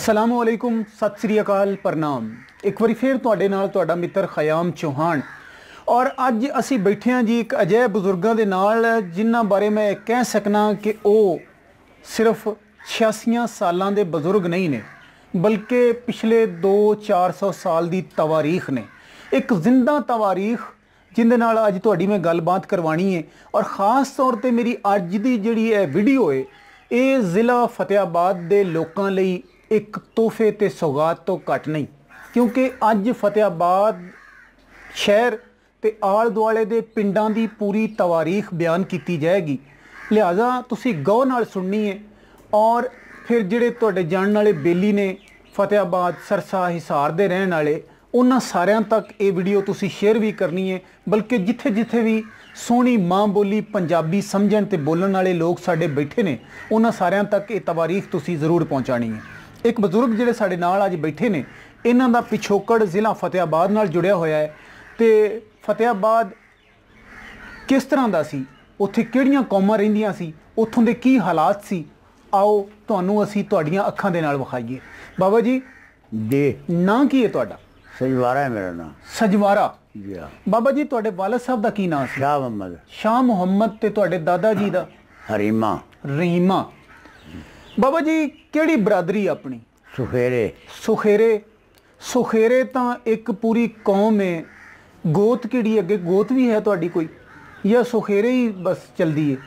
अस्सलामु अलैकुम, सत श्री अकाल, प्रणाम। एक बार फिर तुहाडे नाल तुहाडा मित्र खयाम चौहान और अज असी बैठे हैं जी एक अजै बुजुर्गों के नाल जिन्हां बारे मैं कह सकना कि वो सिर्फ 86 सालों के बजुर्ग नहीं ने बल्कि पिछले 200-400 साल की तवारीख ने, एक जिंदा तवारीख जिंदे नाल अज तुहाडी मैं गलबात करवानी है। और ख़ास तौर पर मेरी अज की जिहड़ी वीडियो है ये ज़िला फतेहाबाद के लोगों लई एक तोहफे ते सौगात तो घट नहीं, क्योंकि अज फतेहाबाद शहर ते आल दुआले दे पिंडां दी पूरी तवारीख बयान की जाएगी। लिहाजा तुसी गौर नाल सुननी है और फिर जिहड़े तुहाडे जानने वाले बेली ने फतेहाबाद सरसा हिसार दे रहने वाले उन्हां सारियां तक ये वीडियो तुसी शेयर भी करनी है, बल्कि जिथे जिथे भी सोहनी माँ बोली पंजाबी समझण ते बोलण वाले लोग साडे बैठे ने उन्हां सारियां तक ये तवारीख तुसी जरूर पहुँचानी है। एक बजुर्ग जिहड़े साडे नाल अज बैठे ने इन्हां दा पिछोकड़ ज़िला फतेहाबाद नाल जुड़िया होया है ते फतेहाबाद किस तरह दा सी, उत्थे किहड़ियां कौमां रहिंदियां सी, उत्थों दे की हालात सी, आओ तुहानूं असीं तुहाडीआं अखां दे नाल विखाईए। बाबा जी जी नाम की है तुहाडा? सजवारा है मेरा नाम। सजवारा जी हाँ। बाबा जी तुहाडे वालिद साहब दा की नाम सी? शाह मोहम्मद। शाह मुहम्मद। ते तुहाडे दादा जी दा? हरीमा। रहीमा। बाबा जी केड़ी बरादरी अपनी? सुखेरे। सुखेरे। सुखेरे तां एक पूरी कौम है। गोत केड़ी अगे गोत भी है तुहाडी कोई या सुखेरे ही बस चलदी है?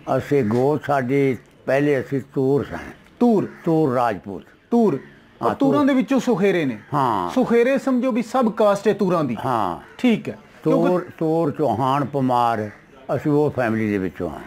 असी गोत साडी पहले असी तूर सां। तूर? तूर राजपूत। तूर। हाँ, तूरां दे विचों सुखेरे ने? हाँ। सुखेरे समझो भी सब कास्ट है तूरां दी? हाँ ठीक है। तूर चौहान पमार असी वो फैमिली दे विचों हाँ।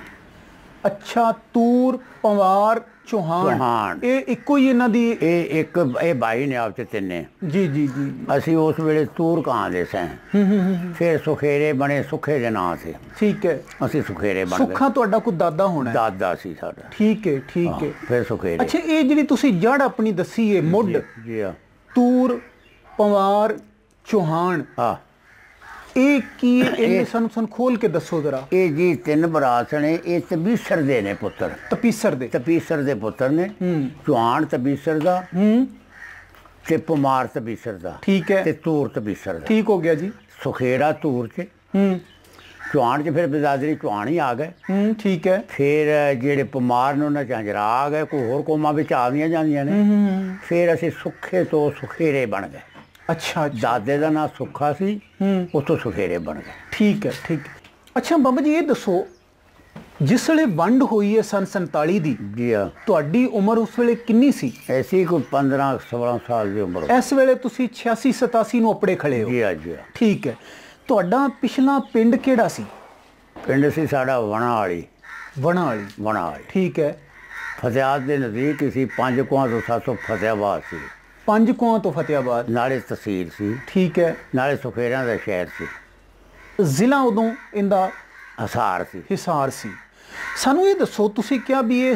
अच्छा, तूर पवार चौहान ये इक्को ही इन्हां दी? एक भाई ने आप तिन्ने। जी जी जी। असी उस वेले तूर कहाँ दे सैं, फिर सुखेरे बने सुखे दे नां से। ठीक है। असी सुखेरे बन सुखा तुहाडा कोई दादा होना? दादा सी साडा। ठीक है ठीक है। फिर सुखेरे। अच्छा, ये जिहड़ी तुसी जड़ अपनी दसी है मुੱਢ जी हाँ। तूर पवार चौहान हाँ ये की इन्हें सन खोल के दसो जरा। ये जी तीन बरात ने, ये तबीसर दे ने पुत्र। तपीसर दे? तपीसर दे पुत्र ने। चौहान तबीसर दा ते पमार तबीसर दा। ठीक है। ते तूर तबीसर दा। ठीक हो गया जी। सुखेरा तूर च, चौहान च फिर बिरादरी चौहान ही आ गए। ठीक है। फिर जेड़े पमार ने उन्हें झांझरा आ गए, कोई होर कौमां विच आदियां जांदियां ने। फिर असी सुखे तो सुखेरे बन गए। अच्छा। दादे का नाम सुखा सी, उतो सुखेरे बन गए। ठीक है ठीक है। अच्छा बाबा जी ये दसो जिसले वंड हुई है सन 47 दी, जी हाँ, तुहाडी उम्र उस वेले किन्नी सी? ऐसी कोई 15-16 साल की उम्र। इस वेले तुसी 86-87 नूं अपड़े खड़े हो? जी हाँ जी हाँ। ठीक है। तुहाडा पिछला पिंड केड़ा सी? पिंड सी साडा वणा वाली। वणा वाली? वणा वाली। ठीक है। फतेहाबाद के नज़दीक सी, 5 कोहां तो 700 फतेहाबाद सी। 5 कोहां तो फतेहाबाद नाले तहसील सी। ठीक है। नाले सुखेरियां दा शहर सी। जिला उदों इंदा हिसार सी। हिसार सी। सानू ये दसो तुसी क्या भी ये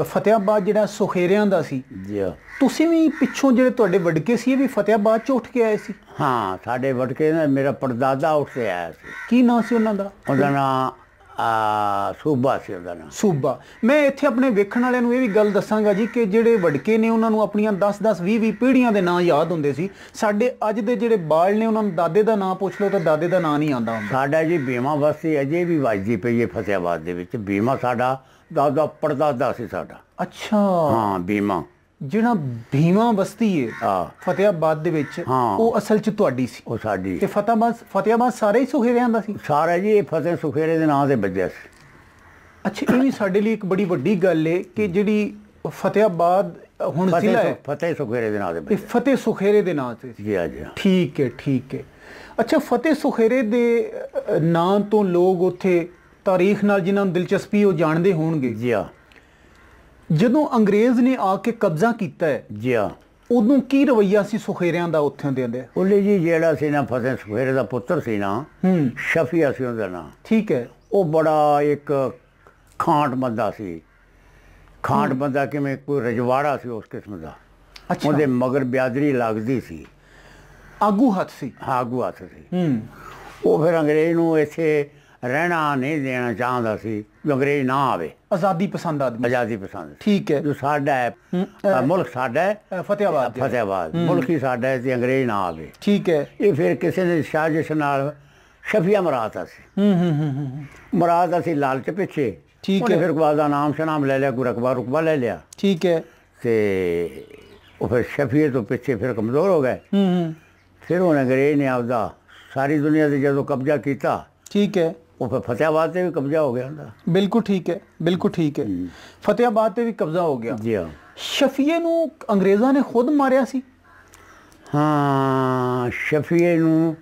फतेहाबाद जिहड़ा सुखेरियां दा सी, जी हाँ, तुसी भी पिछों जिहड़े तुहाडे वडके सी ये भी फतेहाबाद च उठ के आए सी? हाँ साडे वडके ने मेरा परदादा उठ के आया सी। की नाम सी उन्हां दा? उहदा नाम सूबा सी। उहदा नाम सूबा। मैं इत्थे अपने वेखण वालिਆਂ ਨੂੰ ਇਹ ਵੀ ਗੱਲ ਦੱਸਾਂਗਾ ਜੀ ਕਿ ਜਿਹੜੇ ਵਡਕੇ ਨੇ ਉਹਨਾਂ ਨੂੰ ਆਪਣੀਆਂ 10-10 20-20 ਪੀੜ੍ਹੀਆਂ ਦੇ ਨਾਂ ਯਾਦ ਹੁੰਦੇ ਸੀ। ਸਾਡੇ ਅੱਜ ਦੇ ਜਿਹੜੇ ਬਾਲ ਨੇ ਉਹਨਾਂ ਨੂੰ ਦਾਦੇ ਦਾ ਨਾਂ ਪੁੱਛ ਲਓ ਤਾਂ ਦਾਦੇ ਦਾ ਨਾਂ ਨਹੀਂ ਆਉਂਦਾ ਹੁੰਦਾ। ਸਾਡਾ ਜੀ ਬੀਮਾ ਬਸਤੀ ਅਜੇ ਵੀ ਵੱਜਦੀ ਪਈ ਹੈ ਫਤਿਆਬਾਦ ਦੇ ਵਿੱਚ। ਬੀਮਾ ਸਾਡਾ ਦਾਦਾ ਪੜਦਾਦਾ ਸੀ ਸਾਡਾ। ਅੱਛਾ। ਹਾਂ ਬੀਮਾ ਜਿਹੜਾ ਭੀਮਾ ਬਸਤੀ ਹੈ ਹਾਂ ਫਤਿਆਬਾਦ ਦੇ ਵਿੱਚ ਉਹ ਅਸਲ 'ਚ ਤੁਹਾਡੀ ਸੀ? ਉਹ ਸਾਡੀ। ਤੇ ਫਤਿਆਬਾਦ ਸਾਰੇ ਹੀ ਸੁਖੇਰਿਆਂ ਦਾ ਸੀ? ਸਾਰਾ ਜੀ ਇਹ ਫਤਿਹ ਸੁਖੇਰੇ ਦੇ ਨਾਂ ਤੇ ਵੱਜਿਆ ਸੀ। ਅੱਛਾ, ਇਹ ਵੀ ਸਾਡੇ ਲਈ ਇੱਕ ਬੜੀ ਵੱਡੀ ਗੱਲ ਹੈ ਕਿ ਜਿਹੜੀ ਫਤਿਆਬਾਦ ਹੁਣ ਜ਼ਿਲ੍ਹਾ ਹੈ ਫਤਿਹ ਸੁਖੇਰੇ ਦੇ ਨਾਂ ਤੇ ਵੱਜਿਆ। ਫਤਿਹ ਸੁਖੇਰੇ ਦੇ ਨਾਂ ਤੇ? ਜੀ ਹਾਂ ਜੀ। ਠੀਕ ਹੈ ਠੀਕ ਹੈ। ਅੱਛਾ, ਫਤਿਹ ਸੁਖੇਰੇ ਦੇ ਨਾਂ ਤੋਂ ਲੋਕ ਉੱਥੇ ਤਾਰੀਖ ਨਾਲ ਜਿਨ੍ਹਾਂ ਨੂੰ ਦਿਲਚਸਪੀ ਉਹ ਜਾਣਦੇ ਹੋਣਗੇ। ਜੀ ਹਾਂ। ਜਦੋਂ ਅੰਗਰੇਜ਼ ਨੇ ਆ ਕੇ ਕਬਜ਼ਾ ਕੀਤਾ ਹੈ, ਜੀ ਹਾਂ, ਉਦੋਂ ਕੀ ਰਵੱਈਆ ਸੀ ਸੁਖੇਰਿਆਂ ਦਾ ਉੱਥੇ ਦੇ? ਉਹਲੇ ਜੀ ਜਿਹੜਾ ਸੀ ਨਾ ਫਤਿਹ ਸੁਖੇਰੇ ਦਾ ਪੁੱਤਰ ਸੀ ਨਾ, ਸ਼ਫੀਆ ਸੀ ਉਹਦਾ ਨਾਂ। ਠੀਕ ਹੈ। ਉਹ ਬੜਾ ਇੱਕ ਖਾਂਟ ਬੰਦਾ ਸੀ। ਖਾਂਟ ਬੰਦਾ ਕਿਵੇਂ, ਕੋਈ ਰਜਵਾੜਾ ਸੀ ਉਸ ਕਿਸਮ ਦਾ। ਅੱਛਾ। ਉਹਦੇ ਮਗਰ ਬਿਆਦਰੀ ਲੱਗਦੀ ਸੀ। ਆਗੂ ਹੱਥ ਸੀ? ਹਾਂ ਆਗੂ ਹੱਥ ਸੀ। ਉਹ ਫਿਰ ਅੰਗਰੇਜ਼ ਨੂੰ ਇੱਥੇ ਰਹਿਣਾ ਨਹੀਂ ਦੇਣਾ ਚਾਹੁੰਦਾ ਸੀ ਵੀ ਅੰਗਰੇਜ਼ ਨਾ ਆਵੇ। ਆਜ਼ਾਦੀ ਪਸੰਦ ਆਦਮੀ। ਆਜ਼ਾਦੀ ਪਸੰਦ ਸੀ। ਠੀਕ ਹੈ। ਜੋ ਸਾਡਾ ਹੈ ਮੁਲਕ ਸਾਡਾ ਹੈ ਫਤਿਆਬਾਦ। ਫਤਿਆਬਾਦ ਮੁਲਕ ਹੀ ਸਾਡਾ ਹੈ ਤੇ ਅੰਗਰੇਜ਼ ਨਾ ਆਵੇ। ਠੀਕ ਹੈ। ਇਹ ਫਿਰ ਕਿਸੇ ਨੇ ਸਾਜ਼ਿਸ਼ ਨਾਲ ਸ਼ਫੀਆ ਮਰਾਤਾ ਸੀ। ਮਰਾਤਾ ਸੀ ਲਾਲਚ ਪਿੱਛੇ। ਠੀਕ ਹੈ। ਫਿਰ ਬਾਅਦ ਦਾ ਨਾਮ ਸ਼ਨਾਮ ਲੈ ਲਿਆ, ਕੋਈ ਰਕਬਾ ਲੈ ਲਿਆ। ਠੀਕ ਹੈ। ਤੇ ਉਹ ਫਿਰ ਸ਼ਫੀਏ ਤੋਂ ਪਿੱਛੇ ਫਿਰ ਕਮਜ਼ੋਰ ਹੋ ਗਏ। ਫਿਰ ਹੁਣ ਅੰਗਰੇਜ਼ ਨੇ ਆਪਦਾ ਸਾਰੀ ਦੁਨੀਆ ਤੇ ਜਦੋਂ ਕਬਜ਼ਾ ਕੀਤਾ। ਠੀਕ ਹੈ। ਉਹ ਫਿਰ ਫਤਿਆਬਾਦ ਤੇ ਵੀ ਕਬਜ਼ਾ ਹੋ ਗਿਆ ਹੁੰਦਾ। ਬਿਲਕੁਲ ਠੀਕ ਹੈ, ਬਿਲਕੁਲ ਠੀਕ ਹੈ। ਫਤਿਆਬਾਦ ਤੇ ਵੀ ਕਬਜ਼ਾ ਹੋ ਗਿਆ। ਜੀ ਹਾਂ। ਸ਼ਫੀਏ ਨੂੰ ਅੰਗਰੇਜ਼ਾਂ ਨੇ ਖੁਦ ਮਾਰਿਆ ਸੀ। ਹਾਂ, ਸ਼ਫੀਏ ਨੂੰ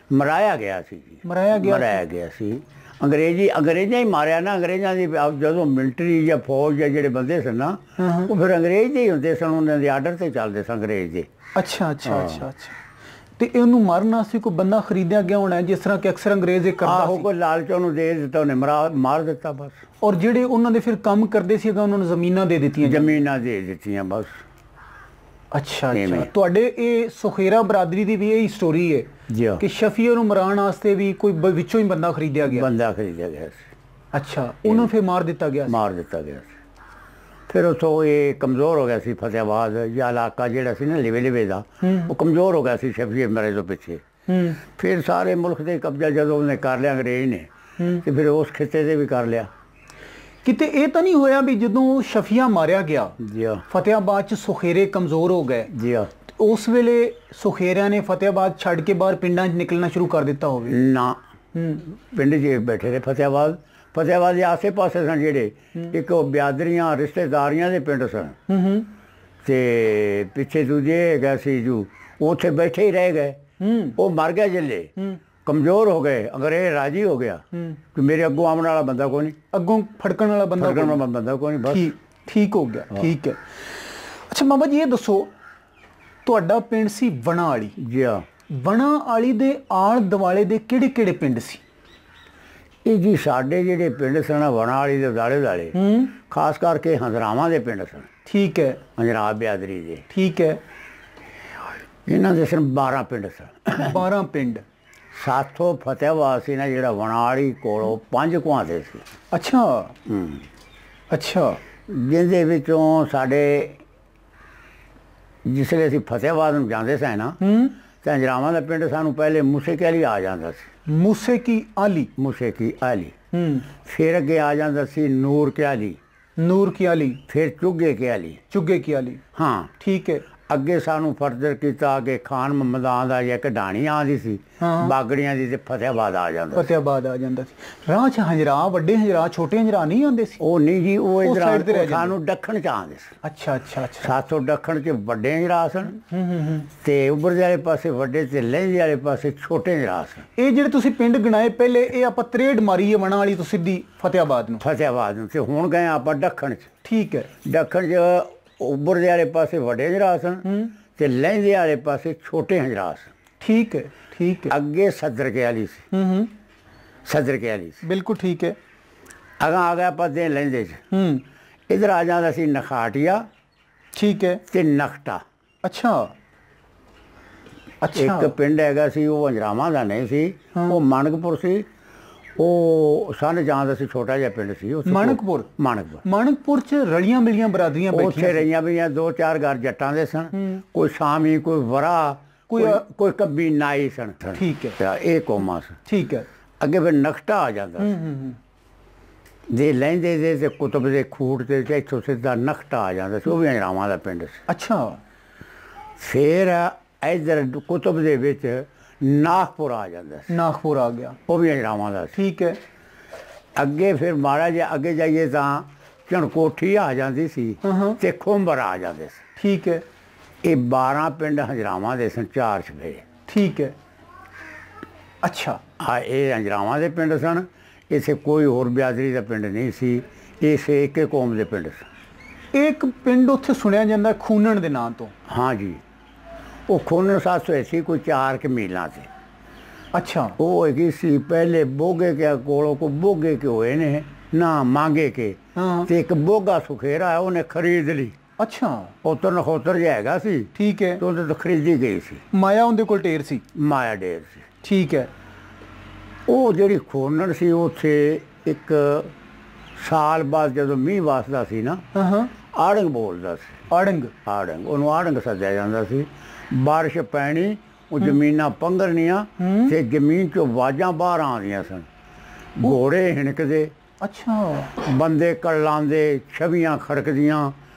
ਮਰਾਇਆ ਗਿਆ ਸੀ। ਮਰਾਇਆ ਗਿਆ ਸੀ। ਅੰਗਰੇਜ਼ਾਂ ਹੀ ਮਾਰਿਆ ਨਾ। ਅੰਗਰੇਜ਼ਾਂ ਦੀ ਜਦੋਂ ਮਿਲਟਰੀ ਜਾਂ ਫੌਜ ਜਾਂ ਜਿਹੜੇ ਬੰਦੇ ਸਨ ਨਾ, ਉਹ ਫਿਰ ਅੰਗਰੇਜ਼ ਦੇ ਹੀ ਹੁੰਦੇ ਸਨ। ਉਹਨਾਂ ਦੇ ਆਰਡਰ ਤੇ ਚੱਲਦੇ ਸਨ ਅੰਗਰੇਜ਼ ਦੇ। ਅੱਛਾ ਅੱਛਾ ਅੱਛਾ ਅੱਛਾ। ਤੇ ਇਹਨੂੰ ਮਾਰਨਾ ਸੀ ਕੋਈ ਬੰਦਾ ਖਰੀਦਿਆ ਗਿਆ ਹੋਣਾ, ਜਿਸ ਤਰ੍ਹਾਂ ਕਿ ਅਕਸਰ ਅੰਗਰੇਜ਼ ਇਹ ਕਰਦਾ ਸੀ। ਕੋਈ ਲਾਲਚ ਉਹਨੂੰ ਦੇ ਦਿੱਤਾ, ਉਹਨੇ ਮਾਰ ਦਿੱਤਾ ਬਸ। ਔਰ ਜਿਹੜੇ ਉਹਨਾਂ ਦੇ ਫਿਰ ਕੰਮ ਕਰਦੇ ਸੀ ਉਹਨਾਂ ਨੂੰ ਜ਼ਮੀਨਾਂ ਦੇ ਦਿੱਤੀਆਂ ਬਸ। ਅੱਛਾ ਅੱਛਾ। ਤੁਹਾਡੇ ਇਹ ਸੁਖੇਰਾ ਬਰਾਦਰੀ ਦੀ ਵੀ ਇਹੀ ਸਟੋਰੀ ਹੈ ਕਿ ਸ਼ਫੀਏ ਨੂੰ ਮਰਾਉਣ ਵਾਸਤੇ ਵੀ ਕੋਈ ਵਿੱਚੋਂ ਹੀ ਬੰਦਾ ਖਰੀਦਿਆ ਗਿਆ ਸੀ। ਅੱਛਾ, ਉਹਨੂੰ ਫਿਰ ਮਾਰ ਦਿੱਤਾ ਗਿਆ ਸੀ। ਫਿਰ ਉੱਥੋਂ ਇਹ ਕਮਜ਼ੋਰ ਹੋ ਗਿਆ ਸੀ। ਫਤਿਆਬਾਦ ਜਾਂ ਇਲਾਕਾ ਜਿਹੜਾ ਸੀ ਨਾ ਲਿਵੇ ਦਾ, ਉਹ ਕਮਜ਼ੋਰ ਹੋ ਗਿਆ ਸੀ ਸ਼ਫੀਏ ਮਰੇ ਤੋਂ ਪਿੱਛੇ। ਫਿਰ ਸਾਰੇ ਮੁਲਕ ਦੇ ਕਬਜ਼ਾ ਜਦੋਂ ਉਹਨੇ ਕਰ ਲਿਆ ਅੰਗਰੇਜ਼ ਨੇ, ਤੇ ਫਿਰ ਉਸ ਖਿੱਤੇ ਤੇ ਵੀ ਕਰ ਲਿਆ। ਕਿਤੇ ਇਹ ਤਾਂ ਨਹੀਂ ਹੋਇਆ ਵੀ ਜਦੋਂ ਸ਼ਫੀਆ ਮਾਰਿਆ ਗਿਆ ਜੀ ਫਤਿਆਬਾਦ 'ਚ ਸੁਖੇਰੇ ਕਮਜ਼ੋਰ ਹੋ ਗਏ ਜੀ ਉਸ ਵੇਲੇ ਸੁਖੇਰਿਆਂ ਨੇ ਫਤਿਆਬਾਦ ਛੱਡ ਕੇ ਬਾਹਰ ਪਿੰਡਾਂ 'ਚ ਨਿਕਲਣਾ ਸ਼ੁਰੂ ਕਰ ਦਿੱਤਾ ਹੋਵੇ? ਨਾ, ਪਿੰਡ 'ਚ ਬੈਠੇ ਰਹੇ। ਫਤਿਆਬਾਦ ਦੇ ਆਸੇ ਪਾਸੇ ਸਨ ਜਿਹੜੇ, ਇੱਕ ਉਹ ਬਿਆਦਰੀਆਂ ਰਿਸ਼ਤੇਦਾਰੀਆਂ ਦੇ ਪਿੰਡ ਸਨ, ਤੇ ਪਿੱਛੇ ਦੂਜੇ ਹੈਗਾ ਸੀ ਜੋ ਉੱਥੇ ਬੈਠੇ ਹੀ ਰਹਿ ਗਏ। ਉਹ ਮਰ ਗਿਆ ਜਿੱਲੇ, ਕਮਜ਼ੋਰ ਹੋ ਗਏ। ਅੰਗਰੇਜ਼ ਰਾਜੀ ਹੋ ਗਿਆ ਕਿ ਮੇਰੇ ਅੱਗੋਂ ਆਉਣ ਵਾਲਾ ਬੰਦਾ ਕੋਈ ਨਹੀਂ, ਅੱਗੋਂ ਫੜਕਣ ਵਾਲਾ ਬੰਦਾ ਕੋਈ ਨਹੀਂ, ਬਸ ਠੀਕ ਹੋ ਗਿਆ। ਠੀਕ ਹੈ। ਅੱਛਾ ਬਾਬਾ ਜੀ, ਇਹ ਦੱਸੋ, ਤੁਹਾਡਾ ਪਿੰਡ ਸੀ ਵਣਾ ਵਾਲੀ। ਜੀ ਹਾਂ। ਵਣਾ ਵਾਲੀ ਦੇ ਆਲੇ ਦੁਆਲੇ ਦੇ ਕਿਹੜੇ ਕਿਹੜੇ ਪਿੰਡ ਸੀ? ਇਹ ਜੀ ਸਾਡੇ ਜਿਹੜੇ ਪਿੰਡ ਸਨ ਵਣਾ ਵਾਲੀ ਦੇ ਦਾਲੇ ਖਾਸ ਕਰਕੇ ਹੰਜਰਾਵਾਂ ਦੇ ਪਿੰਡ ਸਨ। ਠੀਕ ਹੈ। ਹੰਜਰਾ ਬਿਆਦਰੀ ਦੇ। ਠੀਕ ਹੈ। ਇਹਨਾਂ ਦੇ ਸਨ 12 ਪਿੰਡ ਸਨ। 12 ਪਿੰਡ। ਸਾਥੋਂ ਫਤਿਆਬਾਦ ਸੀ ਨਾ ਜਿਹੜਾ ਵਣਾ ਵਾਲੀ ਕੋਲੋਂ 5 ਕੁਆਂਦੇ ਸੀ। ਅੱਛਾ ਅੱਛਾ। ਜਿਹਦੇ ਵਿੱਚੋਂ ਸਾਡੇ ਜਿਸਲੇ ਅਸੀਂ ਫਤਿਆਬਾਦ ਨੂੰ ਜਾਂਦੇ ਸਾਂ ਨਾ, ਤਾਂ ਹੰਜਰਾਵਾਂ ਦਾ ਪਿੰਡ ਸਾਨੂੰ ਪਹਿਲੇ ਮੂਸੇ ਕੀ ਆਲੀ ਆ ਜਾਂਦਾ ਸੀ। ਮੂਸੇ ਕੀ ਆਲੀ। ਫਿਰ ਅੱਗੇ ਆ ਜਾਂਦਾ ਸੀ ਨੂਰ ਕੀ ਆਲੀ। ਫਿਰ ਚੁੱਗੇ ਕੀ ਆਲੀ। ਹਾਂ ਠੀਕ ਹੈ। ਅੱਗੇ ਸਾਨੂੰ ਫਰਦਰ ਕੀਤਾ ਕਿ ਖਾਨ ਮੁਹੰਮਦਾਂ ਦਾ ਇੱਕ ਢਾਣੀ ਆਉਂਦੀ ਸੀ ਬਾਗੜੀਆਂ ਦੀ, ਤੇ ਫਤਿਆਬਾਦ ਆ ਜਾਂਦਾ ਸੀ। ਰਾਹ 'ਚ ਹੰਜਰਾ, ਵੱਡੇ ਹੰਜਰਾ, ਛੋਟੇ ਹੰਜਰਾ ਨਹੀਂ ਆਉਂਦੇ ਸੀ? ਉਹ ਨਹੀਂ ਜੀ, ਉਹ ਇਧਰ ਸਾਨੂੰ ਦੱਖਣ 'ਚ ਆਉਂਦੇ ਸੀ। ਅੱਛਾ ਅੱਛਾ ਅੱਛਾ। ਸਾਥੋਂ ਦੱਖਣ 'ਚ ਵੱਡੇ ਹੰਜਰਾ ਸਨ, ਤੇ ਉੱਭਰਦੇ ਵਾਲੇ ਪਾਸੇ ਵੱਡੇ ਤੇ ਲਹਿੰਦੇ ਵਾਲੇ ਪਾਸੇ ਛੋਟੇ ਹੰਜਰਾ ਸਨ। ਇਹ ਜਿਹੜੇ ਤੁਸੀਂ ਪਿੰਡ ਗਿਣਾਏ ਪਹਿਲੇ, ਇਹ ਆਪਾਂ ਤਰੇੜ ਮਾਰੀ ਹੈ ਵਣਾ ਵਾਲੀ ਤੋਂ ਸਿੱਧੀ ਫਤਿਆਬਾਦ ਨੂੰ? ਤੇ ਹੁਣ ਗਏ ਆਪਾਂ ਦੱਖਣ 'ਚ। ਠੀਕ ਹੈ। ਦੱਖਣ 'ਚ ਉੱਭਰਦੇ ਵਾਲੇ ਪਾਸੇ ਵੱਡੇ ਹੰਜਰਾ ਸਨ, ਤੇ ਲਹਿੰਦੇ ਵਾਲੇ ਪਾਸੇ ਛੋਟੇ ਹੰਜਰਾ ਸਨ। ਠੀਕ ਹੈ ਠੀਕ ਹੈ। ਅੱਗੇ ਸਦਰ ਕੇ ਵਾਲੀ ਸੀ। ਬਿਲਕੁਲ ਠੀਕ ਹੈ। ਅਗਾਂ ਆ ਗਿਆ ਆਪਾਂ ਦੇ ਲਹਿੰਦੇ 'ਚ। ਇੱਧਰ ਆ ਜਾਂਦਾ ਸੀ ਨਖਾਟੀਆ। ਠੀਕ ਹੈ। ਤੇ ਨਖਟਾ। ਅੱਛਾ। ਇੱਕ ਪਿੰਡ ਹੈਗਾ ਸੀ, ਉਹ ਹੰਜਰਾਵਾਂ ਦਾ ਨਹੀਂ ਸੀ, ਉਹ ਮਾਨਕਪੁਰ ਸੀ। ਉਹ ਸਾਨੂੰ ਜਾਂਦਾ ਸੀ, ਛੋਟਾ ਜਿਹਾ ਪਿੰਡ ਸੀ ਮਾਨਕਪੁਰ 'ਚ ਰਲੀਆਂ ਮਿਲੀਆਂ ਬਰਾਦਰੀਆਂ ਉੱਥੇ ਰਹੀਆਂ ਪਈਆਂ। 2-4 ਘਰ ਜੱਟਾਂ ਦੇ ਸਨ, ਕੋਈ ਸਾਮੀ, ਕੋਈ ਵਰਾ, ਕੋਈ ਕੱਬੀ ਨਾਈ ਸਨ। ਠੀਕ ਹੈ। ਇਹ ਕੌਮਾਂ ਸਨ। ਠੀਕ ਹੈ। ਅੱਗੇ ਫਿਰ ਨਖਟਾ ਆ ਜਾਂਦਾ ਦੇ ਲਹਿੰਦੇ ਦੇ ਤੇ ਕੁਤਬ ਦੇ ਖੂਟ ਤੇ ਇੱਥੋਂ ਸਿੱਧਾ ਨਖਟਾ ਆ ਜਾਂਦਾ ਸੀ, ਉਹ ਵੀ ਹੰਜਰਾਵਾਂ ਦਾ ਪਿੰਡ ਸੀ। ਅੱਛਾ। ਫਿਰ ਇੱਧਰ ਕੁਤਬ ਦੇ ਵਿੱਚ ਨਾਗਪੁਰ ਆ ਜਾਂਦਾ ਸੀ। ਨਾਗਪੁਰ ਆ ਗਿਆ, ਉਹ ਵੀ ਹੰਜਰਾਵਾਂ ਦਾ ਸੀ। ਠੀਕ ਹੈ। ਅੱਗੇ ਫਿਰ ਮਾੜਾ ਜਿਹਾ ਅੱਗੇ ਜਾਈਏ ਤਾਂ ਝਣਕੋਠੀ ਆ ਜਾਂਦੀ ਸੀ, ਤੇ ਖੁੰਬਰ ਆ ਜਾਂਦੇ ਸੀ। ਠੀਕ ਹੈ। ਇਹ 12 ਪਿੰਡ ਹੰਜਰਾਵਾਂ ਦੇ ਸਨ, 4 ਛਪੇਰੇ। ਠੀਕ ਹੈ। ਅੱਛਾ। ਹਾਂ, ਇਹ ਹੰਜਰਾਵਾਂ ਦੇ ਪਿੰਡ ਸਨ। ਇੱਥੇ ਕੋਈ ਹੋਰ ਬਿਆਦਰੀ ਦਾ ਪਿੰਡ ਨਹੀਂ ਸੀ, ਇਸੇ ਇੱਕ ਕੌਮ ਦੇ ਪਿੰਡ ਸਨ। ਇੱਕ ਪਿੰਡ ਉੱਥੇ ਸੁਣਿਆ ਜਾਂਦਾ ਖੂਨਣ ਦੇ ਨਾਂ ਤੋਂ। ਹਾਂ ਜੀ, ਉਹ ਖੂਨਣ ਸਾਥ ਹੋਏ ਸੀ ਕੋਈ 4 ਮੀਲਾਂ 'ਤੇ। ਅੱਛਾ। ਉਹ ਹੈਗੀ ਸੀ ਪਹਿਲੇ ਬੋਗੇ ਕੇ ਕੋਲੋਂ, ਕੋ ਬੋਗੇ ਕੇ ਹੋਏ ਨੇ ਨਾ ਮੰਗੇ ਕੇ, ਤੇ ਇੱਕ ਬੋਗਾ ਸੁਖੇਰਾ ਉਹਨੇ ਖਰੀਦ ਲਈ। ਅੱਛਾ। ਉਤਰ ਨਖੋਤਰ ਜਿਹਾ ਹੈਗਾ ਸੀ। ਠੀਕ ਹੈ। ਉਹਦੇ ਤੋਂ ਖਰੀਦੀ ਗਈ ਸੀ। ਮਾਇਆ ਉਹਦੇ ਕੋਲ ਢੇਰ ਸੀ। ਮਾਇਆ ਢੇਰ ਸੀ। ਠੀਕ ਹੈ। ਉਹ ਜਿਹੜੀ ਖੋਨਣ ਸੀ ਉੱਥੇ ਇੱਕ ਸਾਲ ਬਾਅਦ ਜਦੋਂ ਮੀਂਹ ਵਸਦਾ ਸੀ ਨਾ, ਆੜੰਗ ਬੋਲਦਾ ਸੀ। ਆੜੰਗ ਉਹਨੂੰ ਆੜੰਗ ਸੱਦਿਆ ਜਾਂਦਾ ਸੀ। ਬਾਰਿਸ਼ ਪੈਣੀ, ਉਹ ਜ਼ਮੀਨਾਂ ਪੰਘਰਨੀਆਂ ਤੇ ਜ਼ਮੀਨ 'ਚੋਂ ਆਵਾਜ਼ਾਂ ਬਾਹਰ ਆਉਂਦੀਆਂ ਸਨ, ਘੋੜੇ ਹਿਣਕਦੇ, ਅੱਛਾ, ਬੰਦੇ ਕੜਲਾਉਂਦੇ, ਛਵੀਆਂ ਖੜਕਦੀਆਂ।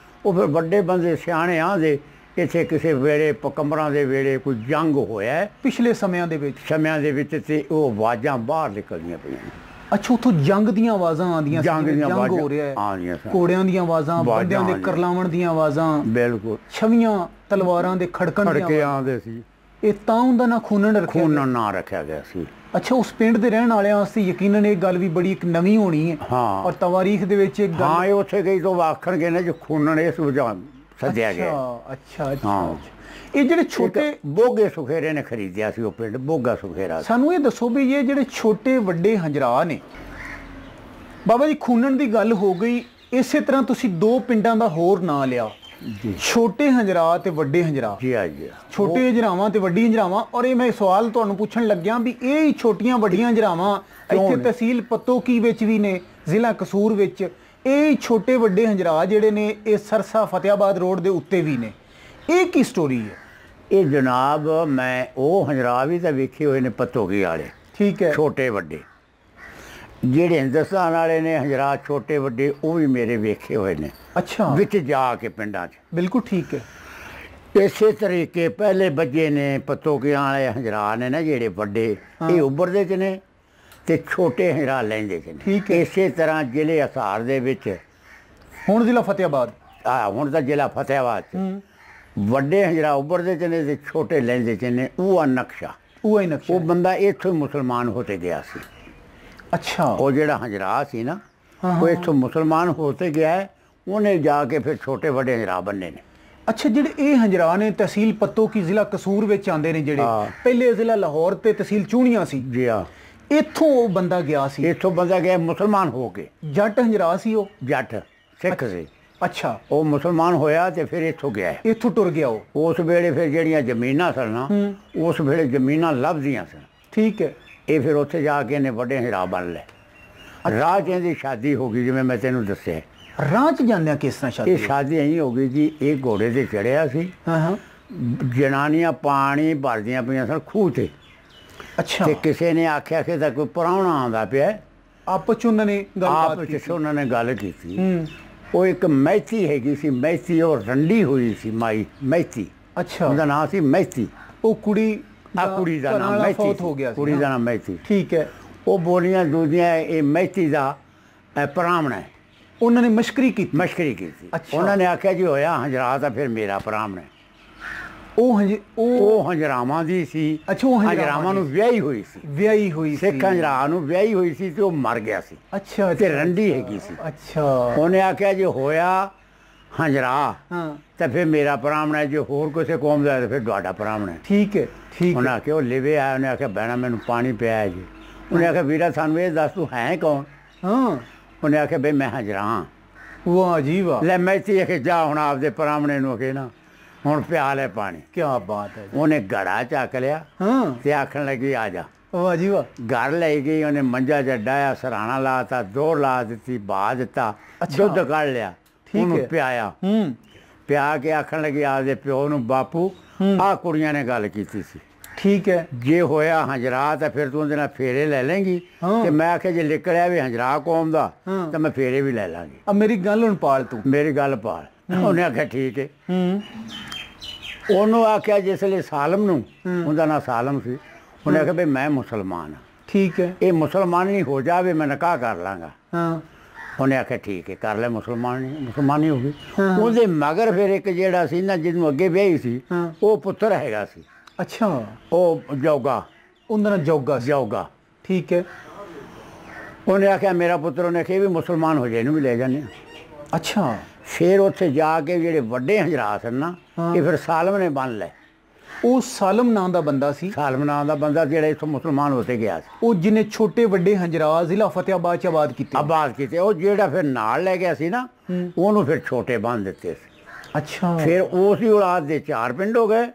ਉਹ ਫਿਰ ਵੱਡੇ ਬੰਦੇ ਸਿਆਣੇ ਆਂਦੇ ਇੱਥੇ ਕਿਸੇ ਵੇਲੇ ਪਕੰਬਰਾਂ ਦੇ ਵੇਲੇ ਕੋਈ ਜੰਗ ਹੋਇਆ ਪਿਛਲੇ ਸਮਿਆਂ ਦੇ ਵਿੱਚ ਤੇ ਉਹ ਆਵਾਜ਼ਾਂ ਬਾਹਰ ਨਿਕਲਦੀਆਂ ਪਈਆਂ। ਅੱਛਾ, ਉੱਥੋਂ ਜੰਗ ਦੀਆਂ ਆਵਾਜ਼ਾਂ ਆਉਂਦੀਆਂ ਸੀ, ਜੰਗ ਹੋ ਰਿਹਾ ਹੈ, ਘੋੜਿਆਂ ਦੀਆਂ ਆਵਾਜ਼ਾਂ, ਬੰਦਿਆਂ ਦੇ ਕਰਲਾਵਣ ਦੀਆਂ ਆਵਾਜ਼ਾਂ, ਬਿਲਕੁਲ ਛਵੀਆਂ ਤਲਵਾਰਾਂ ਦੇ ਖੜਕਣ ਦੀਆਂ ਆਉਂਦੇ ਸੀ। ਇਹ ਤਾਂ ਉਹਦਾ ਨਾਂ ਖੂਨਣ ਰੱਖਿਆ ਗਿਆ ਸੀ। ਅੱਛਾ, ਉਸ ਪਿੰਡ ਦੇ ਰਹਿਣ ਵਾਲਿਆਂ ਵਾਸਤੇ ਯਕੀਨਨ ਇਹ ਗੱਲ ਵੀ ਬੜੀ ਇੱਕ ਨਵੀਂ ਹੋਣੀ ਹੈ। ਹਾਂ, ਔਰ ਤਵਾਰੀਖ ਦੇ ਵਿੱਚ ਇੱਕ ਗੱਲ ਇਹ ਉੱਥੇ ਗਈ ਤੋਂ ਆਖਣਗੇ ਨਾ ਜੋ ਖੂਨਣ ਇਸ ਵਜ੍ਹਾ ਸੱਦਿਆ ਗਿਆ। ਅੱਛਾ, ਇਹ ਜਿਹੜੇ ਛੋਟੇ ਬੋਗੇ ਸੁਖੇਰੇ ਨੇ ਖਰੀਦਿਆ ਸੀ ਉਹ ਪਿੰਡ, ਬੋਗਾ ਸੁਖੇਰਾ। ਸਾਨੂੰ ਇਹ ਦੱਸੋ ਵੀ ਇਹ ਜਿਹੜੇ ਛੋਟੇ ਵੱਡੇ ਹੰਜਰਾ ਨੇ, ਬਾਬਾ ਜੀ ਖੂਨਣ ਦੀ ਗੱਲ ਹੋ ਗਈ, ਇਸੇ ਤਰ੍ਹਾਂ ਤੁਸੀਂ ਦੋ ਪਿੰਡਾਂ ਦਾ ਹੋਰ ਨਾਂ ਲਿਆ, ਛੋਟੇ ਹੰਜਰਾ ਤੇ ਵੱਡੇ ਹੰਜਰਾ। ਛੋਟੇ ਹੰਜਰਾਵਾਂ ਤੇ ਵੱਡੀ ਹੰਜਰਾਵਾਂ। ਔਰ ਇਹ ਮੈਂ ਸਵਾਲ ਤੁਹਾਨੂੰ ਪੁੱਛਣ ਲੱਗਿਆ ਵੀ ਇਹ ਛੋਟੀਆਂ ਵੱਡੀਆਂ ਹੰਜਰਾਵਾਂ ਇੱਥੇ ਤਹਿਸੀਲ ਪੱਤੋਕੀ ਵਿੱਚ ਵੀ ਨੇ, ਜ਼ਿਲ੍ਹਾ ਕਸੂਰ ਵਿੱਚ। ਇਹ ਛੋਟੇ ਵੱਡੇ ਹੰਜਰਾ ਜਿਹੜੇ ਨੇ ਇਹ ਸਰਸਾ ਫਤਿਆਬਾਦ ਰੋਡ ਦੇ ਉੱਤੇ ਵੀ ਨੇ। ਇਹ ਕੀ ਸਟੋਰੀ ਹੈ? ਇਹ ਜਨਾਬ ਮੈਂ ਉਹ ਹੰਜਰਾ ਵੀ ਤਾਂ ਵੇਖੇ ਹੋਏ ਨੇ ਪੱਤੋਕੀ ਵਾਲੇ, ਠੀਕ ਹੈ, ਛੋਟੇ ਵੱਡੇ ਜਿਹੜੇ ਹਿੰਦੁਸਤਾਨ ਵਾਲੇ ਨੇ ਹੰਜਰਾ ਛੋਟੇ ਵੱਡੇ, ਉਹ ਵੀ ਮੇਰੇ ਵੇਖੇ ਹੋਏ ਨੇ। ਅੱਛਾ, ਵਿੱਚ ਜਾ ਕੇ ਪਿੰਡਾਂ 'ਚ। ਬਿਲਕੁਲ ਠੀਕ ਹੈ। ਇਸੇ ਤਰੀਕੇ ਪਹਿਲੇ ਬੱਜੇ ਨੇ ਪੱਤੋਕੀਆਂ ਵਾਲੇ ਹੰਜਰਾ ਨੇ ਨਾ ਜਿਹੜੇ ਵੱਡੇ, ਇਹ ਉੱਭਰਦੇ 'ਚ ਨੇ ਤੇ ਛੋਟੇ ਹੰਜਰਾ ਲੈਂਦੇ 'ਚ ਨੇ। ਠੀਕ ਹੈ। ਇਸੇ ਤਰ੍ਹਾਂ ਜ਼ਿਲ੍ਹੇ ਹਿਸਾਰ ਦੇ ਵਿੱਚ ਹੁਣ ਜ਼ਿਲ੍ਹਾ ਫਤਿਆਬਾਦ, ਹੁਣ ਤਾਂ ਜ਼ਿਲ੍ਹਾ ਫਤਿਆਬਾਦ 'ਚ ਵੱਡੇ ਹੰਜਰਾ ਉੱਭਰਦੇ 'ਚ ਨੇ ਤੇ ਛੋਟੇ ਲੈਂਦੇ 'ਚ ਨੇ। ਉਹ ਨਕਸ਼ਾ, ਉਹ ਬੰਦਾ ਇੱਥੋਂ ਮੁਸਲਮਾਨ ਹੋ ਕੇ ਗਿਆ ਸੀ। ਅੱਛਾ, ਉਹ ਜਿਹੜਾ ਹੰਜਰਾ ਸੀ ਨਾ, ਉਹ ਇੱਥੋਂ ਮੁਸਲਮਾਨ ਹੋ ਕੇ ਗਿਆ, ਉਹਨੇ ਜਾ ਕੇ ਫਿਰ ਛੋਟੇ ਵੱਡੇ ਹੰਜਰਾ ਬੰਨੇ ਨੇ। ਅੱਛਾ, ਜਿਹੜੇ ਇਹ ਹੰਜਰਾ ਨੇ ਤਹਿਸੀਲ ਪੱਤੋਕੀ ਜ਼ਿਲ੍ਹਾ ਕਸੂਰ ਵਿੱਚ ਆਉਂਦੇ ਨੇ, ਜਿਹੜੇ ਪਹਿਲੇ ਜ਼ਿਲ੍ਹਾ ਲਾਹੌਰ ਤੇ ਤਹਿਸੀਲ ਚੂਣੀਆਂ ਸੀ। ਜੀ ਹਾਂ, ਇੱਥੋਂ ਉਹ ਬੰਦਾ ਗਿਆ ਸੀ, ਇੱਥੋਂ ਬੰਦਾ ਗਿਆ ਮੁਸਲਮਾਨ ਹੋ ਕੇ। ਜੱਟ ਹੰਜਰਾ ਸੀ ਉਹ, ਜੱਟ ਸਿੱਖ ਸੀ। ਅੱਛਾ, ਉਹ ਮੁਸਲਮਾਨ ਹੋਇਆ ਤੇ ਫਿਰ ਇੱਥੋਂ ਗਿਆ, ਇੱਥੋਂ ਟੁਰ ਗਿਆ ਉਹ। ਉਸ ਵੇਲੇ ਫਿਰ ਜਿਹੜੀਆਂ ਜ਼ਮੀਨਾਂ ਸਨ ਨਾ, ਉਸ ਵੇਲੇ ਜ਼ਮੀਨਾਂ ਲੱਭਦੀਆਂ ਸਨ। ਠੀਕ ਹੈ। ਇਹ ਫਿਰ ਉੱਥੇ ਜਾ ਕੇ ਇਹਨੇ ਵੱਡੇ ਹੰਜਰਾ ਬਣ ਲਏ। ਰਾਹ 'ਚ ਇਹਦੀ ਸ਼ਾਦੀ ਹੋ ਗਈ, ਜਿਵੇਂ ਮੈਂ ਤੈਨੂੰ ਦੱਸਿਆ। ਰਾਹ 'ਚ ਜਾਂਦਿਆਂ ਕਿਸ ਤਰ੍ਹਾਂ ਸ਼ਾਦੀ? ਇਹ ਸ਼ਾਦੀ ਇਹੀ ਹੋ ਗਈ ਜੀ, ਇਹ ਘੋੜੇ ਤੇ ਚੜਿਆ ਸੀ, ਜਨਾਨੀਆਂ ਪਾਣੀ ਭਰਦੀਆਂ ਪਈਆਂ ਸਨ ਖੂਹ 'ਤੇ। ਅੱਛਾ, ਤੇ ਕਿਸੇ ਨੇ ਆਖਿਆ ਕਿ ਤਾਂ ਕੋਈ ਪ੍ਰਾਹੁਣਾ ਆਉਂਦਾ ਪਿਆ। ਆਪਸ 'ਚ ਉਹਨਾਂ ਨੇ ਗੱਲ ਕੀਤੀ। ਉਹ ਇੱਕ ਮਹਿਤੀ ਹੈਗੀ ਸੀ, ਮਹਿਤੀ, ਉਹ ਰੰਡੀ ਹੋਈ ਸੀ ਮਾਈ ਮਹਿਤੀ। ਅੱਛਾ, ਉਹਦਾ ਨਾਂ ਸੀ ਮਹਿਤੀ। ਉਹ ਕੁੜੀ ਦਾ ਨਾਮ ਮਹਿਤੀ ਹੋ ਗਿਆ, ਕੁੜੀ ਦਾ ਨਾਮ ਮਹਿਤੀ। ਠੀਕ ਹੈ। ਉਹ ਬੋਲੀਆਂ ਦੂਜੀਆਂ, ਇਹ ਮਹਿਤੀ ਦਾ ਪ੍ਰਾਹੁਣਾ ਹੈ। ਉਹਨਾਂ ਨੇ ਮਸ਼ਕਰੀ ਕੀਤੀ। ਉਹਨਾਂ ਨੇ ਆਖਿਆ ਜੀ ਹੋਇਆ ਹੰਜਰਾ ਤਾਂ ਫਿਰ ਮੇਰਾ ਪ੍ਰਾਹੁਣਾ ਹੈ। ਉਹ ਹੰਜਰਾਵਾਂ ਦੀ ਸੀ। ਅੱਛਾ, ਉਹ ਹੰਜਰਾਵਾਂ ਨੂੰ ਵਿਆਹੀ ਹੋਈ ਸੀ, ਸਿੱਖ ਹੰਜਰਾ ਨੂੰ ਵਿਆਹੀ ਹੋਈ ਸੀ ਤੇ ਉਹ ਮਰ ਗਿਆ ਸੀ। ਅੱਛਾ, ਤੇ ਰੰਡੀ ਹੈਗੀ ਸੀ। ਅੱਛਾ, ਉਹਨੇ ਆਖਿਆ ਜੇ ਹੋਇਆ ਹੰਜਰਾ ਤਾਂ ਫਿਰ ਮੇਰਾ ਪ੍ਰਾਹੁਣਾ ਹੈ, ਜੇ ਹੋਰ ਕਿਸੇ ਕੌਮ ਦਾ ਤਾਂ ਫਿਰ ਤੁਹਾਡਾ ਪ੍ਰਾਹੁਣਾ ਹੈ। ਠੀਕ ਹੈ, ਠੀਕ। ਉਹਨੇ ਆਖਿਆ, ਉਹ ਲਿਵੇ ਆਇਆ, ਉਹਨੇ ਆਖਿਆ ਭੈਣਾ ਮੈਨੂੰ ਪਾਣੀ ਪਿਆ ਜੀ। ਉਹਨੇ ਆਖਿਆ ਵੀਰਾ ਸਾਨੂੰ ਇਹ ਦੱਸ ਤੂੰ ਹੈ ਕੌਣ? ਉਹਨੇ ਆਖਿਆ ਬਈ ਮੈਂ ਹੰਜਰਾ ਹਾਂ। ਵਾਹ ਜੀ ਵਾਹ। ਲੈ ਮੈਤੀ ਆਖੇ ਜਾ ਹੁਣ ਆਪਦੇ ਪ੍ਰਾਹੁਣੇ ਨੂੰ ਅਖੇ ਨਾ ਹੁਣ ਪਿਆ ਲੈ ਪਾਣੀ। ਕੀ ਬਾਤ ਹੈ। ਉਹਨੇ ਘੜਾ ਚੱਕ ਲਿਆ ਤੇ ਆਖਣ ਲੱਗੀ ਆ ਜਾ। ਵਾਹ ਜੀ ਵਾਹ। ਘਰ ਲੈ ਗਈ, ਉਹਨੇ ਮੰਜਾ ਜੱਡਾਇਆ, ਸਰਾਣਾ ਲਾਤਾ, ਦੋਰ ਲਾ ਦਿੱਤੀ, ਬਾਹ ਦਿੱਤਾ, ਦੁੱਧ ਕੱਢ ਲਿਆ, ਉਹਨੂੰ ਪਿਆਇਆ। ਪਿਆ ਕੇ ਆਖਣ ਲੱਗੀ ਆਪਦੇ ਪਿਓ ਨੂੰ, ਬਾਪੂ ਆਹ ਕੁੜੀਆਂ ਨੇ ਗੱਲ ਕੀਤੀ ਸੀ, ਠੀਕ ਹੈ, ਜੇ ਹੋਇਆ ਹੰਜਰਾ ਤਾਂ ਫਿਰ ਤੂੰ ਉਹਦੇ ਨਾਲ ਫੇਰੇ ਲੈ ਲੇਂਗੀ। ਤੇ ਮੈਂ ਆਖਿਆ ਜੇ ਨਿਕਲਿਆ ਵੀ ਹੰਜਰਾ ਕੌਮ ਦਾ ਤਾਂ ਮੈਂ ਫੇਰੇ ਵੀ ਲੈ ਲਾਂਗੀ। ਮੇਰੀ ਗੱਲ ਹੁਣ ਪਾਲ ਤੂੰ, ਮੇਰੀ ਗੱਲ ਪਾਲ। ਉਹਨੇ ਆਖਿਆ ਠੀਕ ਹੈ। ਉਹਨੂੰ ਆਖਿਆ ਜਿਸ ਵੇਲੇ ਸਾਲਮ ਨੂੰ, ਉਹਦਾ ਨਾਂ ਸਾਲਮ ਸੀ, ਉਹਨੇ ਆਖਿਆ ਬਈ ਮੈਂ ਮੁਸਲਮਾਨ ਹਾਂ। ਠੀਕ ਹੈ। ਇਹ ਮੁਸਲਮਾਨੀ ਹੋ ਜਾਵੇ ਮੈਂ ਨਿਕਾਹ ਕਰ ਲਾਂਗਾ। ਉਹਨੇ ਆਖਿਆ ਠੀਕ ਹੈ ਕਰ ਲੈ, ਮੁਸਲਮਾਨੀ ਹੋ ਗਈ। ਉਹਦੇ ਮਗਰ ਫਿਰ ਇੱਕ ਜਿਹੜਾ ਸੀ ਨਾ ਜਿਹਨੂੰ ਅੱਗੇ ਵਿਆਹੀ ਸੀ, ਉਹ ਪੁੱਤਰ ਹੈਗਾ ਸੀ। ਅੱਛਾ, ਉਹ ਜੋਗਾ, ਉਹਦਾ ਨਾਂ ਜੋਗਾ। ਠੀਕ ਹੈ। ਉਹਨੇ ਆਖਿਆ ਮੇਰਾ ਪੁੱਤਰ, ਉਹਨੇ ਆਖਿਆ ਵੀ ਮੁਸਲਮਾਨ ਹੋ ਜਾਏ, ਇਹਨੂੰ ਵੀ ਲੈ ਜਾਂਦੇ ਹਾਂ। ਅੱਛਾ। ਫਿਰ ਉੱਥੇ ਜਾ ਕੇ ਜਿਹੜੇ ਵੱਡੇ ਹੰਜਰਾ ਸਨ ਨਾ, ਇਹ ਫਿਰ ਸਾਲਮ ਨੇ ਬੰਨ ਲਏ। ਉਹ ਸਾਲਮ ਨਾਂ ਦਾ ਬੰਦਾ ਸੀ, ਸਾਲਮ ਨਾਂ ਦਾ ਬੰਦਾ ਜਿਹੜਾ ਇੱਥੋਂ ਮੁਸਲਮਾਨ ਹੋ ਕੇ ਗਿਆ ਸੀ। ਉਹ ਜਿਹਨੇ ਛੋਟੇ ਵੱਡੇ ਹੰਜਰਾ ਜ਼ਿਲ੍ਹਾ ਫਤਿਆਬਾਦ 'ਚ ਆਬਾਦ ਕੀਤੇ। ਉਹ ਜਿਹੜਾ ਫਿਰ ਨਾਲ ਲੈ ਗਿਆ ਸੀ ਨਾ, ਉਹਨੂੰ ਫਿਰ ਛੋਟੇ ਬੰਨ ਦਿੱਤੇ ਸੀ। ਅੱਛਾ। ਫਿਰ ਉਸ ਦੀ ਔਲਾਦ ਦੇ 4 ਪਿੰਡ ਹੋ ਗਏ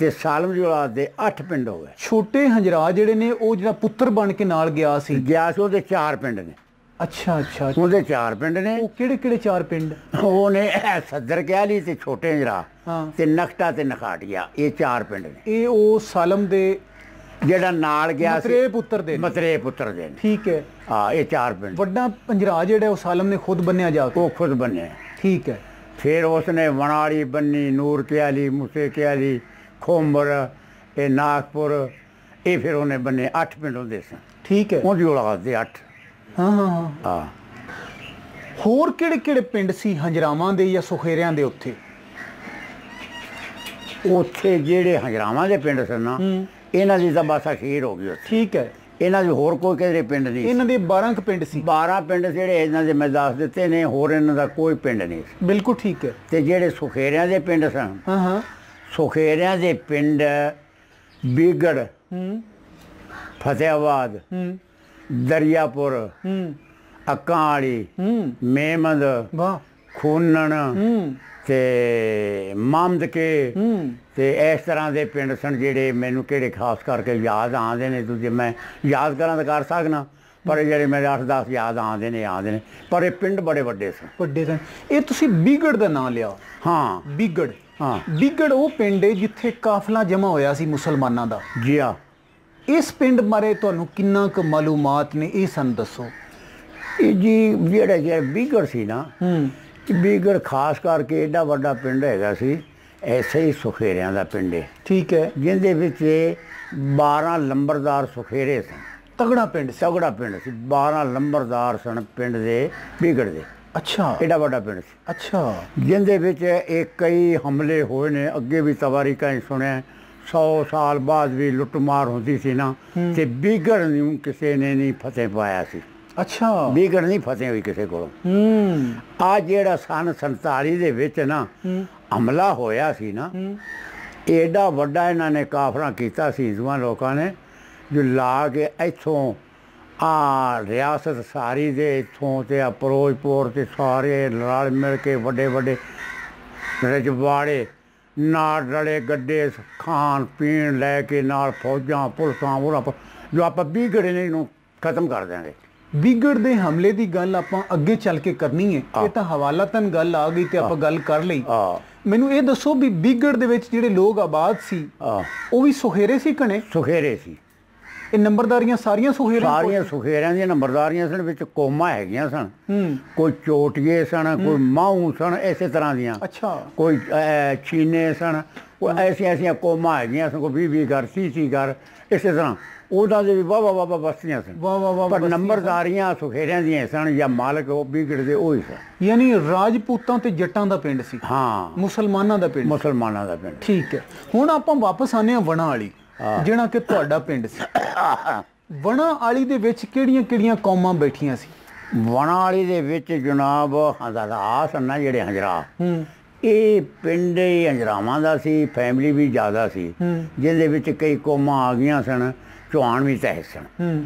ਤੇ ਸਾਲਮ ਦੀ ਔਲਾਦ ਦੇ 8 ਪਿੰਡ ਹੋ ਗਏ। ਛੋਟੇ ਹੰਜਰਾ ਜਿਹੜੇ ਨੇ ਉਹ ਜਿਹੜਾ ਪੁੱਤਰ ਬਣ ਕੇ ਨਾਲ ਗਿਆ ਸੀ ਉਹਦੇ 4 ਪਿੰਡ ਨੇ। ਅੱਛਾ ਅੱਛਾ, ਉਹਦੇ 4 ਪਿੰਡ ਨੇ। ਉਹ ਕਿਹੜੇ ਕਿਹੜੇ 4 ਪਿੰਡ? ਉਹਨੇ ਸੱਦਰ ਕਹਿਲੀ ਤੇ ਛੋਟੇ ਹੰਜਰਾ ਤੇ ਨਖਟਾ ਤੇ ਨਖਾਟੀਆ, ਇਹ 4 ਪਿੰਡ ਨੇ। ਇਹ ਉਹ ਸਾਲਮ ਦੇ ਜਿਹੜਾ ਨਾਲ ਗਿਆ ਸੀ ਮਤਰੇ ਪੁੱਤਰ ਦੇ। ਠੀਕ ਹੈ, ਹਾਂ, ਇਹ 4 ਪਿੰਡ। ਵੱਡਾ ਹੰਜਰਾ ਜਿਹੜਾ ਉਹ ਸਾਲਮ ਨੇ ਖੁਦ ਬੰਨਿਆ ਜਾ ਕੇ? ਉਹ ਖੁਦ ਬੰਨਿਆ। ਠੀਕ ਹੈ। फिर उसने वनाड़ी बन्नी, नूर क्याली, मूसे क्याली, खोमर, ये नागपुर, ये फिर उन्हें बन्ने 8 पिंड होंदे सन। ठीक है। उनकी औलाद दे 8। हाँ हाँ हाँ हाँ। होर किहड़े किहड़े पिंड सी हंजरावां दे या सुखेरियां दे उत्थे? उत्थे जेड़े हंजरावां दे पिंड सन ना, इन्हां दी तां बस अखीर हो गई उत्थे। ठीक है। ਇਹਨਾਂ ਦੇ ਹੋਰ ਕੋਈ ਕਿਹੜੇ ਪਿੰਡ ਨਹੀਂ। ਇਹਨਾਂ ਦੇ 12 ਕ ਪਿੰਡ ਸੀ। 12 ਪਿੰਡ ਜਿਹੜੇ ਇਹਨਾਂ ਦੇ ਮੈਂ ਦੱਸ ਦਿੱਤੇ ਨੇ, ਹੋਰ ਇਹਨਾਂ ਦਾ ਕੋਈ ਪਿੰਡ ਨਹੀਂ ਸੀ। ਬਿਲਕੁਲ ਠੀਕ ਹੈ। ਤੇ ਜਿਹੜੇ ਸੁਖੇਰਿਆਂ ਦੇ ਪਿੰਡ ਸਨ, ਹਾਂ ਹਾਂ, ਸੁਖੇਰਿਆਂ ਦੇ ਪਿੰਡ ਬੀਗੜ, ਫਤਿਆਬਾਦ, ਦਰਿਆਪੁਰ, ਅੱਕਾਂ ਵਾਲੀ, ਮੇਮਦ, ਵਾਹ, ਖੂਨਣ ਤੇ ਮਾਮਦਕੇ ਤੇ ਇਸ ਤਰ੍ਹਾਂ ਦੇ ਪਿੰਡ ਸਨ ਜਿਹੜੇ ਮੈਨੂੰ ਕਿਹੜੇ ਖਾਸ ਕਰਕੇ ਯਾਦ ਆਉਂਦੇ ਨੇ। ਦੂਜੇ ਮੈਂ ਯਾਦ ਕਰਾਂ ਤਾਂ ਕਰ ਸਕਣਾ, ਪਰ ਜਿਹੜੇ ਮੇਰੇ 8-10 ਯਾਦ ਆਉਂਦੇ ਨੇ, ਪਰ ਇਹ ਪਿੰਡ ਬੜੇ ਵੱਡੇ ਸਨ। ਇਹ ਤੁਸੀਂ ਬੀਗੜ ਦਾ ਨਾਂ ਲਿਆ? ਹਾਂ, ਬੀਗੜ। ਹਾਂ, ਬੀਗੜ ਉਹ ਪਿੰਡ ਹੈ ਜਿੱਥੇ ਕਾਫਲਾ ਜਮ੍ਹਾਂ ਹੋਇਆ ਸੀ ਮੁਸਲਮਾਨਾਂ ਦਾ। ਜੀ ਹਾਂ। ਇਸ ਪਿੰਡ ਬਾਰੇ ਤੁਹਾਨੂੰ ਕਿੰਨਾ ਕੁ ਮਾਲੂਮਾਤ ਨੇ, ਇਹ ਸਾਨੂੰ ਦੱਸੋ। ਇਹ ਜੀ ਜਿਹੜਾ ਬੀਗੜ ਸੀ ਨਾ, ਬੀਗੜ ਖਾਸ ਕਰਕੇ ਏਡਾ ਵੱਡਾ ਪਿੰਡ ਹੈਗਾ ਸੀ, ਐਸੇ ਹੀ ਸੁਖੇਰਿਆਂ ਦਾ ਪਿੰਡ ਹੈ। ਠੀਕ ਹੈ। ਜਿਹਦੇ ਵਿੱਚ 12 ਲੰਬਰਦਾਰ ਸੁਖੇਰੇ ਸਨ। ਤਗੜਾ ਪਿੰਡ ਸੀ। ਤਗੜਾ ਪਿੰਡ ਸੀ। 12 ਲੰਬਰਦਾਰ ਸਨ ਪਿੰਡ ਦੇ, ਬੀਗੜ ਦੇ। ਅੱਛਾ, ਏਡਾ ਵੱਡਾ ਪਿੰਡ ਸੀ। ਅੱਛਾ। ਜਿਹਦੇ ਵਿੱਚ ਇਹ ਕਈ ਹਮਲੇ ਹੋਏ ਨੇ। ਅੱਗੇ ਵੀ ਤਵਾਰੀਖਾਂ ਹੀ ਸੁਣਿਆ, 100 ਸਾਲ ਬਾਅਦ ਵੀ ਲੁੱਟਮਾਰ ਹੁੰਦੀ ਸੀ ਨਾ, ਤੇ ਬੀਗੜ ਨੂੰ ਕਿਸੇ ਨੇ ਨਹੀਂ ਫਤਿਹ ਪਾਇਆ ਸੀ। ਅੱਛਾ, ਬੀਗੜ ਨਹੀਂ ਫਤਿਹ ਹੋਈ ਕਿਸੇ ਕੋਲੋਂ। ਆ ਜਿਹੜਾ ਸਨ 47 ਦੇ ਵਿੱਚ ਨਾ ਹਮਲਾ ਹੋਇਆ ਸੀ ਨਾ, ਏਡਾ ਵੱਡਾ ਇਹਨਾਂ ਨੇ ਕਾਫਰਾ ਕੀਤਾ ਸੀ ਹਿੰਦੂਆਂ ਲੋਕਾਂ ਨੇ, ਜੋ ਲਾ ਕੇ ਇੱਥੋਂ ਆ ਰਿਆਸਤ ਸਾਰੀ ਦੇ ਇੱਥੋਂ ਤੇ ਆ ਫਿਰੋਜ਼ਪੁਰ ਤੇ ਸਾਰੇ ਰਲ ਮਿਲ ਕੇ ਵੱਡੇ ਵੱਡੇ ਰਜਵਾੜੇ ਨਾਲ ਰਲੇ ਗੱਡੇ, ਖਾਣ ਪੀਣ ਲੈ ਕੇ ਨਾਲ ਫੌਜਾਂ ਪੁਲਿਸਾਂ, ਉਹ ਜੋ ਆਪਾਂ ਬੀਗੜ ਨੇ ਇਹਨੂੰ ਖਤਮ ਕਰ ਦਿਆਂਗੇ। ਬੀਗੜ ਦੇ ਹਮਲੇ ਦੀ ਗੱਲ ਆਪਾਂ ਅੱਗੇ ਚੱਲ ਕੇ ਕਰਨੀ ਹੈ, ਇਹ ਤਾਂ ਹਵਾਲਾਤਨ ਗੱਲ ਆ ਗਈ ਤੇ ਆਪਾਂ ਗੱਲ ਕਰ ਲਈ। ਮੈਨੂੰ ਇਹ ਦੱਸੋ ਵੀ ਬੀਗੜ ਦੇ ਵਿੱਚ ਜਿਹੜੇ ਲੋਕ ਆਬਾਦ ਸੀ ਉਹ ਵੀ ਸੁਖੇਰੇ ਸੀ? ਕਣੇ ਸੁਖੇਰੇ ਸੀ। ਇਹ ਨੰਬਰਦਾਰੀਆਂ ਸਾਰੀਆਂ ਸੁਖੇਰਿਆਂ ਦੀਆਂ ਨੰਬਰਦਾਰੀਆਂ ਸਨ। ਵਿੱਚ ਕੌਮਾਂ ਹੈਗੀਆਂ ਸਨ, ਕੋਈ ਚੋਟੀਏ ਸਨ, ਕੋਈ ਮਾਹੂ ਸਨ, ਇਸੇ ਤਰ੍ਹਾਂ ਦੀਆਂ। ਅੱਛਾ। ਕੋਈ ਚੀਨੇ ਸਨ, ਕੋਈ ਐਸੀਆਂ ਕੌਮਾਂ ਹੈਗੀਆਂ ਸਨ, ਕੋਈ 20-20 ਘਰ, 30-30 ਘਰ, ਇਸੇ ਤਰ੍ਹਾਂ ਉਹਨਾਂ ਦੇ ਵੀ ਵਾਹ ਬਸਤੀਆਂ ਸਨ। ਪਰ ਨੰਬਰਦਾਰੀਆਂ ਸੁਖੇਰਿਆਂ ਦੀਆਂ ਸਨ, ਜਾਂ ਮਾਲਕ ਉਹ ਬੀਗੜ ਦੇ ਉਹ ਹੀ ਸਨ। ਯਾਨੀ ਰਾਜਪੂਤਾਂ ਤੇ ਜੱਟਾਂ ਦਾ ਪਿੰਡ ਸੀ। ਹਾਂ, ਮੁਸਲਮਾਨਾਂ ਦਾ ਪਿੰਡ। ਠੀਕ ਹੈ। ਹੁਣ ਆਪਾਂ ਵਾਪਸ ਆਨੇ ਆ ਵਣਾ ਵਾਲੀ, ਜਿਹੜਾ ਕਿ ਤੁਹਾਡਾ ਪਿੰਡ ਸੀ। ਵਣਾ ਵਾਲੀ ਦੇ ਵਿੱਚ ਕਿਹੜੀਆਂ ਕੌਮਾਂ ਬੈਠੀਆਂ ਸੀ? ਵਣਾ ਵਾਲੀ ਦੇ ਵਿੱਚ ਜਨਾਬ ਹਜ਼ਾਰਾ ਸਨ ਨਾ, ਜਿਹੜੇ ਹੰਜਰਾ, ਇਹ ਪਿੰਡ ਹੀ ਹੰਜਰਾਵਾਂ ਦਾ ਸੀ। ਫੈਮਿਲੀ ਵੀ ਜ਼ਿਆਦਾ ਸੀ, ਜਿਹਦੇ ਵਿੱਚ ਕਈ ਕੌਮਾਂ ਆ ਗਈਆਂ ਸਨ। ਚੌਹਾਨ ਵੀ ਤਹਿ ਸਨ,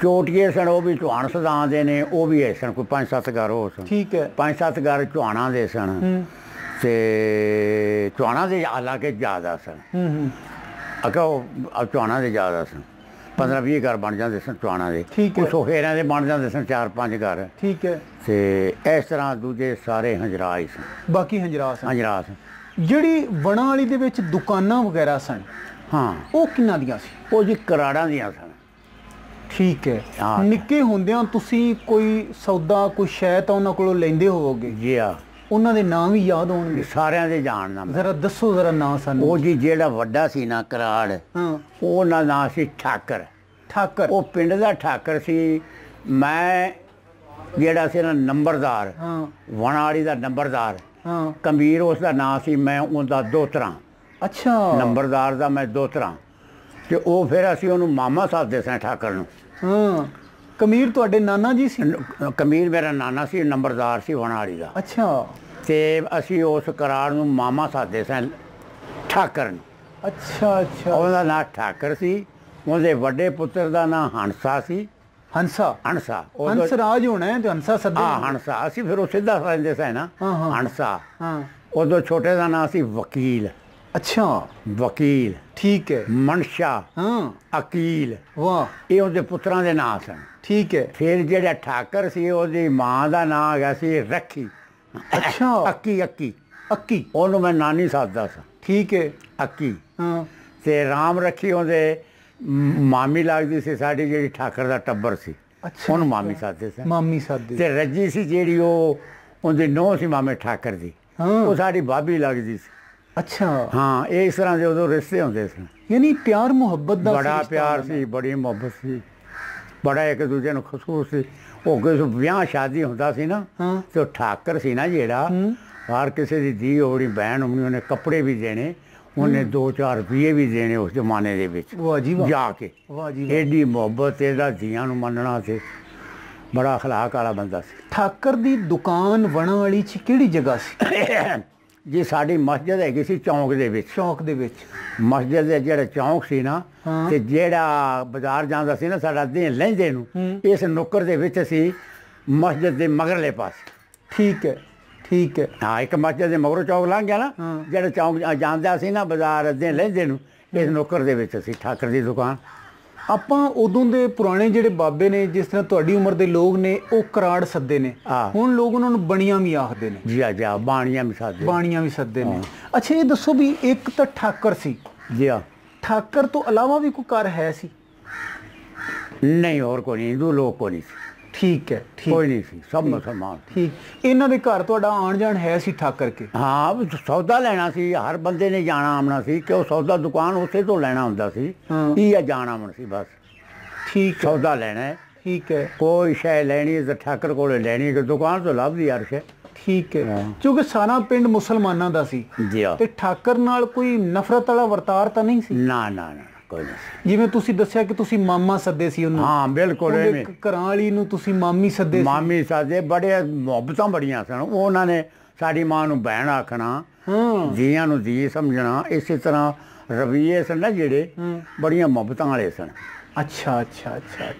ਚੋਟੀਏ ਸਨ, ਉਹ ਵੀ ਚੌਹਾਨ ਸਦਾਂ ਦੇ ਨੇ, ਉਹ ਵੀ ਹੈ ਸਨ। ਕੋਈ 5-7 ਘਰ ਉਹ ਸਨ। ਠੀਕ ਹੈ। 5-7 ਘਰ ਚੌਹਾਨਾਂ ਦੇ ਸਨ, ਤੇ ਚੌਹਾਨਾਂ ਦੇ ਹਾਲਾਂਕਿ ਜ਼ਿਆਦਾ ਸਨ। ਉਹ ਚੌਹਾਨਾਂ ਦੇ ਜ਼ਿਆਦਾ ਸਨ। 15-20 ਘਰ ਬਣ ਜਾਂਦੇ ਸਨ ਚੌਹਾਨਾਂ ਦੇ। ਕੁਛ ਸੁਖੇਰਿਆਂ ਦੇ ਬਣ ਜਾਂਦੇ ਸਨ 4-5 ਘਰ। ਠੀਕ ਹੈ। ਤੇ ਇਸ ਤਰ੍ਹਾਂ ਦੂਜੇ ਸਾਰੇ ਹੰਜਰਾ ਹੀ ਸਨ। ਬਾਕੀ ਹੰਜਰਾ ਸਨ। ਜਿਹੜੀ ਵਣਾ ਵਾਲੀ ਦੇ ਵਿੱਚ ਦੁਕਾਨਾਂ ਵਗੈਰਾ ਸਨ, ਹਾਂ, ਉਹ ਕਿੰਨਾਂ ਦੀਆਂ ਸੀ? ਉਹ ਜੀ ਕਰਾੜਾਂ ਦੀਆਂ ਸਨ। ਠੀਕ ਹੈ। ਨਿੱਕੇ ਹੁੰਦਿਆਂ ਤੁਸੀਂ ਕੋਈ ਸੌਦਾ, ਕੋਈ ਸ਼ੈ ਤਾਂ ਉਹਨਾਂ ਕੋਲੋਂ ਲੈਂਦੇ ਹੋਵੋਗੇ? ਜੀ ਹਾਂ। ਉਹਨਾਂ ਦੇ ਨਾਂ ਵੀ ਯਾਦ ਹੋਣਗੇ? ਸਾਰਿਆਂ ਦੇ ਜਾਣਨਾ। ਜ਼ਰਾ ਦੱਸੋ ਜ਼ਰਾ ਨਾਂ ਸਾਨੂੰ। ਉਹ ਜੀ ਜਿਹੜਾ ਵੱਡਾ ਸੀ ਨਾ ਕਰਾੜ, ਉਹਨਾਂ ਦਾ ਨਾਂ ਸੀ ਠਾਕਰ। ਉਹ ਪਿੰਡ ਦਾ ਠਾਕਰ ਸੀ। ਮੈਂ ਜਿਹੜਾ ਸੀ ਨਾ ਨੰਬਰਦਾਰ, ਵਣਾ ਵਾਲੀ ਦਾ ਨੰਬਰਦਾਰ, ਕਬੀਰ ਉਸ ਦਾ ਨਾਂ ਸੀ। ਮੈਂ ਉਹਦਾ ਦੋਤਰਾ। ਅੱਛਾ। ਨੰਬਰਦਾਰ ਦਾ ਮੈਂ ਦੋਤਰਾ। ਤੇ ਉਹ ਫਿਰ ਅਸੀਂ ਉਹਨੂੰ ਮਾਮਾ ਸਾਧਦੇ ਸਾਂ ਠਾਕਰ ਨੂੰ। ਹਾਂ। ਕਮੀਰ ਤੁਹਾਡੇ ਨਾਨਾ ਜੀ ਸੀ? ਕਮੀਰ ਮੇਰਾ ਨਾਨਾ ਸੀ, ਨੰਬਰਦਾਰ ਸੀ ਵਣਾ ਵਾਲੀ ਦਾ। ਅੱਛਾ। ਤੇ ਅਸੀਂ ਉਸ ਕਰਾਰ ਨੂੰ ਮਾਮਾ ਸਾਧਦੇ ਸਾਂ ਠਾਕਰ ਨੂੰ। ਅੱਛਾ ਅੱਛਾ। ਉਹਦਾ ਨਾਂ ਠਾਕਰ ਸੀ। ਉਹਦੇ ਵੱਡੇ ਪੁੱਤਰ ਦਾ ਨਾਂ ਹੰਸਾ ਸੀ। ਹੰਸਾ ਰਾਜ ਹੋਣਾ ਹੈ ਤੇ ਹੰਸਾ ਸੱਦੇ। ਹਾਂ, ਹੰਸਾ। ਅਸੀਂ ਫਿਰ ਉਹ ਸਿੱਧਾ ਰਹਿੰਦੇ ਸਾਂ ਨਾ, ਹੰਸਾ। ਉਦੋਂ ਛੋਟੇ ਦਾ ਨਾਂ ਸੀ ਵਕੀਲ। ਅੱਛਾ ਵਕੀਲ ਠੀਕ ਹੈ ਮਨਸ਼ਾ ਅਕੀਲ ਵਾਹ ਇਹ ਉਹਦੇ ਪੁੱਤਰਾਂ ਦੇ ਨਾਂ ਸਨ ਠੀਕ ਹੈ ਫਿਰ ਜਿਹੜਾ ਠਾਕਰ ਸੀ ਉਹਦੀ ਮਾਂ ਦਾ ਨਾਂ ਹੈਗਾ ਸੀ ਰੱਖੀ ਅੱਛਾ ਅੱਕੀ ਅੱਕੀ ਅੱਕੀ ਉਹਨੂੰ ਮੈਂ ਨਾਨੀ ਸੱਦਦਾ ਸਾਂ ਠੀਕ ਹੈ ਅੱਕੀ ਹਾਂ ਤੇ ਰਾਮ ਰੱਖੀ ਉਹਦੇ ਮਾਮੀ ਲੱਗਦੀ ਸੀ ਸਾਡੀ ਜਿਹੜੀ ਠਾਕਰ ਦਾ ਟੱਬਰ ਸੀ ਉਹਨੂੰ ਮਾਮੀ ਸੱਦਦੇ ਸੀ ਮਾਮੀ ਸੱਦਦੇ ਤੇ ਰੱਜੀ ਸੀ ਜਿਹੜੀ ਉਹ ਉਹਦੀ ਨੂੰਹ ਸੀ ਮਾਮੇ ਠਾਕਰ ਦੀ ਉਹ ਸਾਡੀ ਭਾਬੀ ਲੱਗਦੀ ਸੀ ਅੱਛਾ ਹਾਂ ਇਹ ਇਸ ਤਰ੍ਹਾਂ ਦੇ ਉਦੋਂ ਰਿਸ਼ਤੇ ਹੁੰਦੇ ਸਨ ਯਾਨੀ ਪਿਆਰ ਮੁਹੱਬਤ ਦਾ ਬੜਾ ਪਿਆਰ ਸੀ ਬੜੀ ਮੁਹੱਬਤ ਸੀ ਬੜਾ ਇੱਕ ਦੂਜੇ ਨੂੰ ਖਸੂਸ ਸੀ ਉਹ ਕਿਸੇ ਵਿਆਹ ਸ਼ਾਦੀ ਹੁੰਦਾ ਸੀ ਨਾ ਤੇ ਉਹ ਠਾਕਰ ਸੀ ਨਾ ਜਿਹੜਾ ਹਰ ਕਿਸੇ ਦੀ ਧੀ ਹੋਣੀ ਭੈਣ ਹੋਣੀ ਉਹਨੇ ਕੱਪੜੇ ਵੀ ਦੇਣੇ ਉਹਨੇ 2-4 ਰੁਪਏ ਵੀ ਦੇਣੇ ਉਸ ਜ਼ਮਾਨੇ ਦੇ ਵਿੱਚ ਜਾ ਕੇ ਐਡੀ ਮੁਹੱਬਤ ਇਹਦਾ ਧੀਆਂ ਨੂੰ ਮੰਨਣਾ ਤੇ ਬੜਾ ਅਖਲਾਕ ਵਾਲਾ ਬੰਦਾ ਸੀ ਠਾਕਰ ਦੀ ਦੁਕਾਨ ਵਣਾ ਵਾਲੀ 'ਚ ਕਿਹੜੀ ਜਗ੍ਹਾ ਸੀ ਜੀ ਸਾਡੀ ਮਸਜਿਦ ਹੈਗੀ ਸੀ ਚੌਂਕ ਦੇ ਵਿੱਚ ਮਸਜਿਦ ਦੇ ਜਿਹੜਾ ਚੌਂਕ ਸੀ ਨਾ ਤੇ ਜਿਹੜਾ ਬਾਜ਼ਾਰ ਜਾਂਦਾ ਸੀ ਨਾ ਸਾਡਾ ਦਿਨ ਲਹਿੰਦੇ ਨੂੰ ਇਸ ਨੁੱਕਰ ਦੇ ਵਿੱਚ ਅਸੀਂ ਮਸਜਿਦ ਦੇ ਮਗਰਲੇ ਪਾਸੇ ਠੀਕ ਹੈ ਹਾਂ ਇੱਕ ਮਸਜਿਦ ਦੇ ਮਗਰੋਂ ਚੌਂਕ ਲੰਘ ਗਿਆ ਨਾ ਜਿਹੜਾ ਚੌਂਕ ਜਾਂਦਾ ਸੀ ਨਾ ਬਾਜ਼ਾਰ ਦਿਨ ਲਹਿੰਦੇ ਨੂੰ ਇਸ ਨੁੱਕਰ ਦੇ ਵਿੱਚ ਅਸੀਂ ਠਾਕਰ ਦੀ ਦੁਕਾਨ ਆਪਾਂ ਉਦੋਂ ਦੇ ਪੁਰਾਣੇ ਜਿਹੜੇ ਬਾਬੇ ਨੇ ਜਿਸ ਤਰ੍ਹਾਂ ਤੁਹਾਡੀ ਉਮਰ ਦੇ ਲੋਕ ਨੇ ਉਹ ਕਰਾੜ ਸੱਦੇ ਨੇ ਹੁਣ ਲੋਕ ਉਹਨਾਂ ਨੂੰ ਬਣੀਆਂ ਵੀ ਆਖਦੇ ਨੇ ਜੀ ਬਾਣੀਆਂ ਵੀ ਸੱਦੇ ਨੇ ਅੱਛਾ ਇਹ ਦੱਸੋ ਵੀ ਇੱਕ ਤਾਂ ਠਾਕਰ ਸੀ ਜੀ ਠਾਕਰ ਤੋਂ ਇਲਾਵਾ ਵੀ ਕੋਈ ਘਰ ਹੈ ਸੀ ਨਹੀਂ ਹੋਰ ਕੋਈ ਨਹੀਂ ਹਿੰਦੂ ਲੋਕ ਕੋਈ ਨਹੀਂ ਸੀ ਠੀਕ ਹੈ ਕੋਈ ਨਹੀਂ ਸੀ ਸਭ ਮੁਸਲਮਾਨ ਠੀਕ ਇਹਨਾਂ ਦੇ ਘਰ ਤੁਹਾਡਾ ਆਣ ਜਾਣ ਹੈ ਸੀ ਠਾਕਰ ਕੇ ਹਾਂ ਸੌਦਾ ਲੈਣਾ ਸੀ ਹਰ ਬੰਦੇ ਨੇ ਜਾਣਾ ਆਉਣਾ ਸੀ ਕਿ ਉਹ ਸੌਦਾ ਦੁਕਾਨ ਉਸੇ ਤੋਂ ਲੈਣਾ ਹੁੰਦਾ ਸੀ ਇਹ ਜਾਣਾ ਆਉਣਾ ਸੀ ਬਸ ਠੀਕ ਸੌਦਾ ਲੈਣਾ ਹੈ ਠੀਕ ਹੈ ਕੋਈ ਸ਼ੈ ਲੈਣੀ ਤਾਂ ਠਾਕਰ ਕੋਲੇ ਲੈਣੀ ਕਿ ਦੁਕਾਨ ਤੋਂ ਲੱਭਦੀ ਹਰ ਸ਼ੈ ਠੀਕ ਹੈ ਕਿਉਂਕਿ ਸਾਰਾ ਪਿੰਡ ਮੁਸਲਮਾਨਾਂ ਦਾ ਸੀ ਤੇ ਠਾਕਰ ਨਾਲ ਕੋਈ ਨਫ਼ਰਤ ਵਾਲਾ ਵਰਤਾਰ ਤਾਂ ਨਹੀਂ ਸੀ ਨਾ ਜਿਵੇਂ ਤੁਸੀਂ ਦੱਸਿਆ ਕਿ ਤੁਸੀਂ ਮਾਮਾ ਸੱਦੇ ਸੀ ਉਹਨੂੰ ਹਾਂ ਬਿਲਕੁਲ ਘਰਾਂ ਵਾਲੀ ਨੂੰ ਤੁਸੀਂ ਮਾਮੀ ਸੱਦੇ ਬੜੇ ਮੁਹੱਬਤਾਂ ਬੜੀਆਂ ਸਨ ਉਹਨਾਂ ਨੇ ਸਾਡੀ ਮਾਂ ਨੂੰ ਭੈਣ ਆਖਣਾ ਜੀਆਂ ਨੂੰ ਜੀ ਸਮਝਣਾ ਇਸੇ ਤਰ੍ਹਾਂ ਰਵਈਏ ਸਨ ਨਾ ਜਿਹੜੇ ਬੜੀਆਂ ਮੁਹੱਬਤਾਂ ਵਾਲੇ ਸਨ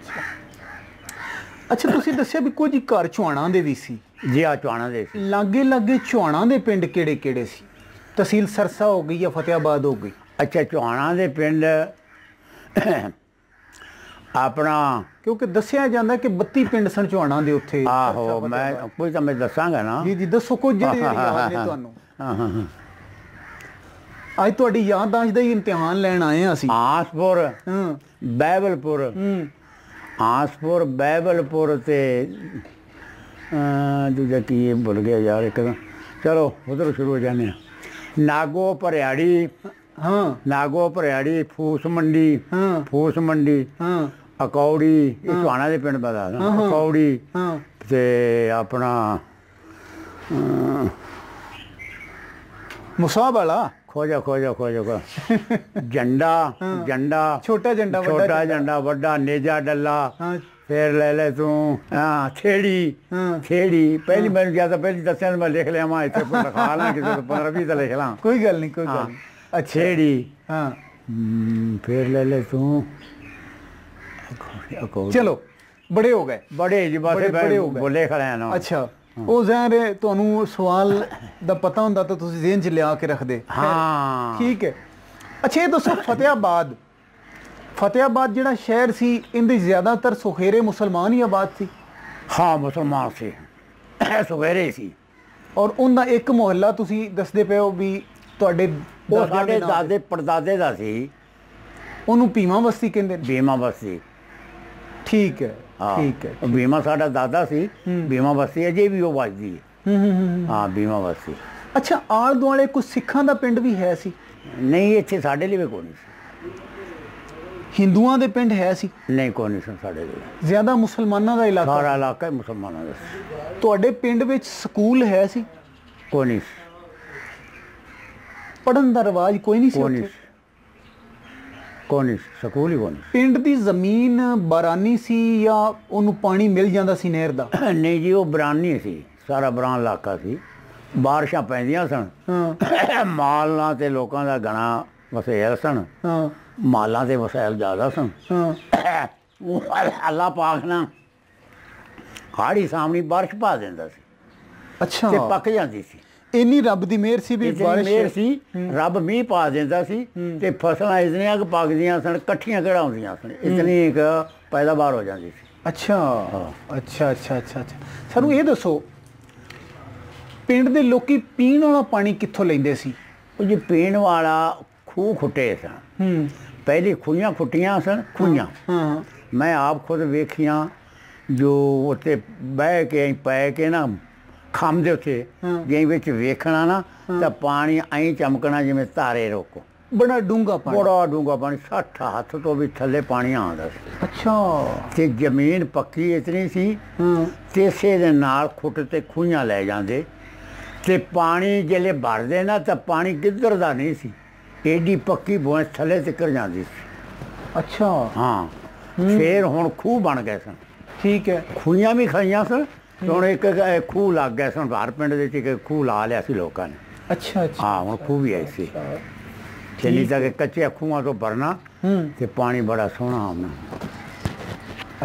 ਅੱਛਾ ਤੁਸੀਂ ਦੱਸਿਆ ਵੀ ਕੁਝ ਘਰ ਚੁਆਣਾ ਦੇ ਵੀ ਸੀ ਜੀ ਚੁਆਣਾ ਦੇ ਸੀ ਲਾਗੇ ਚੁਆਣਾ ਦੇ ਪਿੰਡ ਕਿਹੜੇ ਸੀ ਤਹਿਸੀਲ ਸਰਸਾ ਹੋ ਗਈ ਜਾਂ ਫਤਿਆਬਾਦ ਹੋ ਗਈ ਅੱਛਾ ਚੁਆਣਾ ਦੇ ਪਿੰਡ ਆਪਣਾ ਕਿਉਂਕਿ ਦੱਸਿਆ ਜਾਂਦਾ ਕਿ 32 ਪਿੰਡ ਸਨ ਚੁਆਣਾ ਦੇ ਉੱਥੇ ਆਹੋ ਮੈਂ ਕੋਈ ਤਾਂ ਮੈਂ ਦੱਸਾਂਗਾ ਨਾ ਜੀ ਦੱਸੋ ਕੁਝ ਜਿਹੜੇ ਯਾਦ ਨੇ ਤੁਹਾਨੂੰ ਅੱਜ ਤੁਹਾਡੀ ਯਾਦਦਾਸ਼ਤ ਦਾ ਹੀ ਇਮਤਿਹਾਨ ਲੈਣ ਆਏ ਆ ਅਸੀਂ ਆਸਪੁਰ ਬਹਿਬਲਪੁਰ ਤੇ ਦੂਜਾ ਕੀ ਭੁੱਲ ਗਿਆ ਯਾਰ ਇੱਕ ਚਲੋ ਉਧਰ ਸ਼ੁਰੂ ਹੋ ਜਾਂਦੇ ਆ ਨਾਗੋ ਭਰਿਆੜੀ ਫੂਸ ਮੰਡੀ ਅਕੌੜੀ ਇਹ ਚੁਆਣਾ ਦੇ ਪਿੰਡ ਦਾ ਅਕੌੜੀ ਤੇ ਆਪਣਾ ਮੁਸਾਬ ਵਾਲਾ ਖੋਜਾ ਜੰਡਾ ਛੋਟਾ ਜੰਡਾ ਵੱਡਾ ਨੇਜਾ ਡੱਲਾ ਫਿਰ ਲੈ ਤੂੰ ਛੇੜੀ ਪਹਿਲੀ ਮੈਨੂੰ ਜਿਆਦਾ ਪਹਿਲੀ ਦੱਸਿਆ ਮੈਂ ਲਿਖ ਲਿਆ ਮੈਂ ਇੱਥੇ ਲਿਖਾ ਲਾਂ ਕਿਸੇ ਤੋਂ 15-20 ਤਾਂ ਲਿਖ ਲਾਂ ਕੋਈ ਗੱਲ ਨਹੀਂ ਛੇੜੀ ਫਿਰ ਲੈ ਤੂੰ ਚਲੋ ਬੜੇ ਹੋ ਗਏ ਬੜੇ ਜੀ ਬਸ ਬੋਲੇ ਖੜਿਆ ਨਾ ਅੱਛਾ ਉਹ ਜ਼ਹਿਰ ਤੁਹਾਨੂੰ ਸਵਾਲ ਦਾ ਪਤਾ ਹੁੰਦਾ ਤਾਂ ਤੁਸੀਂ ਜ਼ਿਹਨ 'ਚ ਲਿਆ ਕੇ ਰੱਖਦੇ ਠੀਕ ਹੈ ਅੱਛਾ ਇਹ ਦੱਸੋ ਫਤਿਆਬਾਦ ਜਿਹੜਾ ਸ਼ਹਿਰ ਸੀ ਇਹਦੇ ਜ਼ਿਆਦਾਤਰ ਸੁਖੇਰੇ ਮੁਸਲਮਾਨ ਹੀ ਆਬਾਦ ਸੀ ਹਾਂ ਮੁਸਲਮਾਨ ਸੀ ਸੁਖੇਰੇ ਸੀ ਔਰ ਉਹਦਾ ਇੱਕ ਮੁਹੱਲਾ ਤੁਸੀਂ ਦੱਸਦੇ ਪਏ ਹੋ ਵੀ ਤੁਹਾਡੇ ਸਾਡੇ ਦਾਦੇ ਪੜਦਾਦੇ ਦਾ ਸੀ ਉਹਨੂੰ ਭੀਮਾ ਬਸਤੀ ਕਹਿੰਦੇ ਭੀਮਾ ਬਸਤੀ ਠੀਕ ਹੈ ਭੀਮਾ ਸਾਡਾ ਦਾਦਾ ਸੀ ਭੀਮਾ ਬਸਤੀ ਅਜੇ ਵੀ ਉਹ ਵੱਜਦੀ ਹੈ ਹਾਂ ਭੀਮਾ ਬਸਤੀ ਅੱਛਾ ਆਲੇ ਦੁਆਲੇ ਕੁਝ ਸਿੱਖਾਂ ਦਾ ਪਿੰਡ ਵੀ ਹੈ ਸੀ ਨਹੀਂ ਇੱਥੇ ਸਾਡੇ ਲਈ ਵੀ ਕੋਈ ਨਹੀਂ ਸੀ ਹਿੰਦੂਆਂ ਦੇ ਪਿੰਡ ਹੈ ਸੀ ਨਹੀਂ ਕੋਈ ਨਹੀਂ ਸੀ ਸਾਡੇ ਲਈ ਜ਼ਿਆਦਾ ਮੁਸਲਮਾਨਾਂ ਦਾ ਇਲਾਕਾ ਸਾਰਾ ਇਲਾਕਾ ਮੁਸਲਮਾਨਾਂ ਦਾ ਸੀ ਤੁਹਾਡੇ ਪਿੰਡ ਵਿੱਚ ਸਕੂਲ ਹੈ ਸੀ ਕੋਈ ਨਹੀਂ ਪੜਨ ਦਾ ਰਿਵਾਜ ਕੋਈ ਨਹੀਂ ਸੀ ਸਕੂਲ ਹੀ ਕੋਈ ਪਿੰਡ ਦੀ ਜ਼ਮੀਨ ਬਾਰਾਨੀ ਸੀ ਜਾਂ ਉਹਨੂੰ ਪਾਣੀ ਮਿਲ ਜਾਂਦਾ ਸੀ ਨਹਿਰ ਦਾ ਨਹੀਂ ਜੀ ਉਹ ਬਰਾਨੀ ਸੀ ਸਾਰਾ ਬਰਾਨ ਇਲਾਕਾ ਸੀ ਬਾਰਿਸ਼ਾਂ ਪੈਂਦੀਆਂ ਸਨ ਮਾਲਾਂ ਤੇ ਲੋਕਾਂ ਦਾ ਘਣਾ ਵਸੇਲ ਸਨ ਮਾਲਾਂ ਤੇ ਵਸੈਲ ਜ਼ਿਆਦਾ ਸਨ ਅੱਲਾ ਪਾਕ ਨਾ ਹਾੜੀ ਸਾਹਮਣੀ ਬਾਰਿਸ਼ ਪਾ ਦਿੰਦਾ ਸੀ ਅੱਛਾ ਤੇ ਪੱਕ ਜਾਂਦੀ ਸੀ ਇੰਨੀ ਰੱਬ ਦੀ ਮਿਹਰ ਸੀ ਵੀ ਬਾਰਿਸ਼ ਮਿਹਰ ਸੀ, ਰੱਬ ਮੀਂਹ ਪਾ ਦਿੰਦਾ ਸੀ ਤੇ ਫਸਲਾਂ ਇਤਨੀਆਂ ਕੁ ਪੱਕਦੀਆਂ ਸਨ, ਇਕੱਠੀਆਂ ਕਿਹੜਾ ਹੁੰਦੀਆਂ ਸਨ, ਇਤਨੀ ਇੱਕ ਪੈਦਾਵਾਰ ਹੋ ਜਾਂਦੀ ਸੀ। ਅੱਛਾ ਅੱਛਾ ਅੱਛਾ ਅੱਛਾ ਅੱਛਾ। ਸਾਨੂੰ ਇਹ ਦੱਸੋ ਪਿੰਡ ਦੇ ਲੋਕੀ ਪੀਣ ਵਾਲਾ ਪਾਣੀ ਕਿੱਥੋਂ ਲੈਂਦੇ ਸੀ? ਉਹ ਜੀ ਪੀਣ ਵਾਲਾ ਖੂਹ ਖੁੱਟੇ ਸਨ, ਪਹਿਲੀ ਖੂਹੀਆਂ ਖੁੱਟੀਆਂ ਸਨ, ਖੂਹੀਆਂ ਮੈਂ ਆਪ ਖੁਦ ਵੇਖੀਆਂ, ਜੋ ਉੱਥੇ ਬਹਿ ਕੇ ਪੈ ਕੇ ਨਾ ਖੰਭ ਦੇ ਉੱਤੇ ਜੇ ਵਿੱਚ ਵੇਖਣਾ ਨਾ ਤਾਂ ਪਾਣੀ ਐਂ ਚਮਕਣਾ ਜਿਵੇਂ ਤਾਰੇ ਰੋਕੋ, ਬੜਾ ਡੂੰਘਾ ਪਾਣੀ, ਬੜਾ ਡੂੰਘਾ ਪਾਣੀ, 60 ਹੱਥ ਤੋਂ ਵੀ ਥੱਲੇ ਪਾਣੀ ਆਉਂਦਾ ਸੀ। ਅੱਛਾ। ਤੇ ਜ਼ਮੀਨ ਪੱਕੀ ਇਤਨੀ ਸੀ ਤੇ ਇਸੇ ਦੇ ਨਾਲ ਖੁੱਟ ਤੇ ਖੂਹੀਆਂ ਲੈ ਜਾਂਦੇ ਤੇ ਪਾਣੀ ਜਿਹੜੇ ਭਰਦੇ ਨਾ ਤਾਂ ਪਾਣੀ ਕਿੱਧਰ ਦਾ ਨਹੀਂ ਸੀ, ਏਡੀ ਪੱਕੀ ਬੋਝ ਥੱਲੇ ਤੱਕ ਜਾਂਦੀ ਸੀ। ਅੱਛਾ। ਹਾਂ ਫਿਰ ਹੁਣ ਖੂਹ ਬਣ ਗਏ ਸਨ। ਠੀਕ ਹੈ। ਖੂਹੀਆਂ ਵੀ ਖਾਈਆਂ ਸਨ, ਹੁਣ ਇੱਕ ਖੂਹ ਲੱਗ ਗਿਆ ਸਨ, ਹਰ ਪਿੰਡ ਦੇ ਵਿੱਚ ਇੱਕ ਖੂਹ ਲਾ ਲਿਆ ਸੀ ਲੋਕਾਂ ਨੇ। ਅੱਛਾ ਅੱਛਾ। ਹਾਂ ਹੁਣ ਖੂਹ ਵੀ ਆਈ ਸੀ, ਤੇ ਨਹੀਂ ਤਾਂ ਕਿ ਕੱਚੇ ਖੂਹਾਂ ਤੋਂ ਭਰਨਾ ਤੇ ਪਾਣੀ ਬੜਾ ਸੋਹਣਾ ਆਉਣਾ।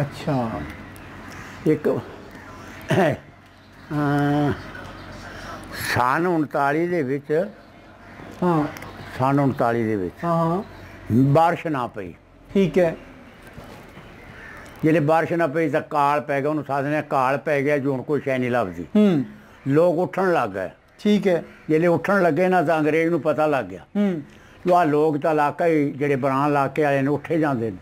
ਅੱਛਾ। ਇੱਕ ਸੰਨ 39 ਦੇ ਵਿੱਚ, ਹਾਂ ਸੰਨ 39 ਦੇ ਵਿੱਚ ਹਾਂ ਬਾਰਿਸ਼ ਨਾ ਪਈ। ਠੀਕ ਹੈ। ਜਿਹੜੇ ਬਾਰਿਸ਼ ਨਾ ਪਈ ਤਾਂ ਕਾਲ ਪੈ ਗਿਆ, ਉਹਨੂੰ ਸਾਧਨੇ ਕਾਲ ਪੈ ਗਿਆ, ਜੋ ਹੁਣ ਕੋਈ ਸ਼ੈ ਨਹੀਂ ਲੱਭਦੀ। ਲੋਕ ਉੱਠਣ ਲੱਗ ਗਏ। ਠੀਕ ਹੈ। ਜਿਹੜੇ ਉੱਠਣ ਲੱਗੇ ਨਾ ਤਾਂ ਅੰਗਰੇਜ਼ ਨੂੰ ਪਤਾ ਲੱਗ ਗਿਆ ਜੋ ਆਹ ਲੋਕ ਤਾਂ ਇਲਾਕਾ ਹੀ ਜਿਹੜੇ ਬਰਾਂ ਇਲਾਕੇ ਵਾਲੇ ਨੇ ਉੱਠੇ ਜਾਂਦੇ ਨੇ,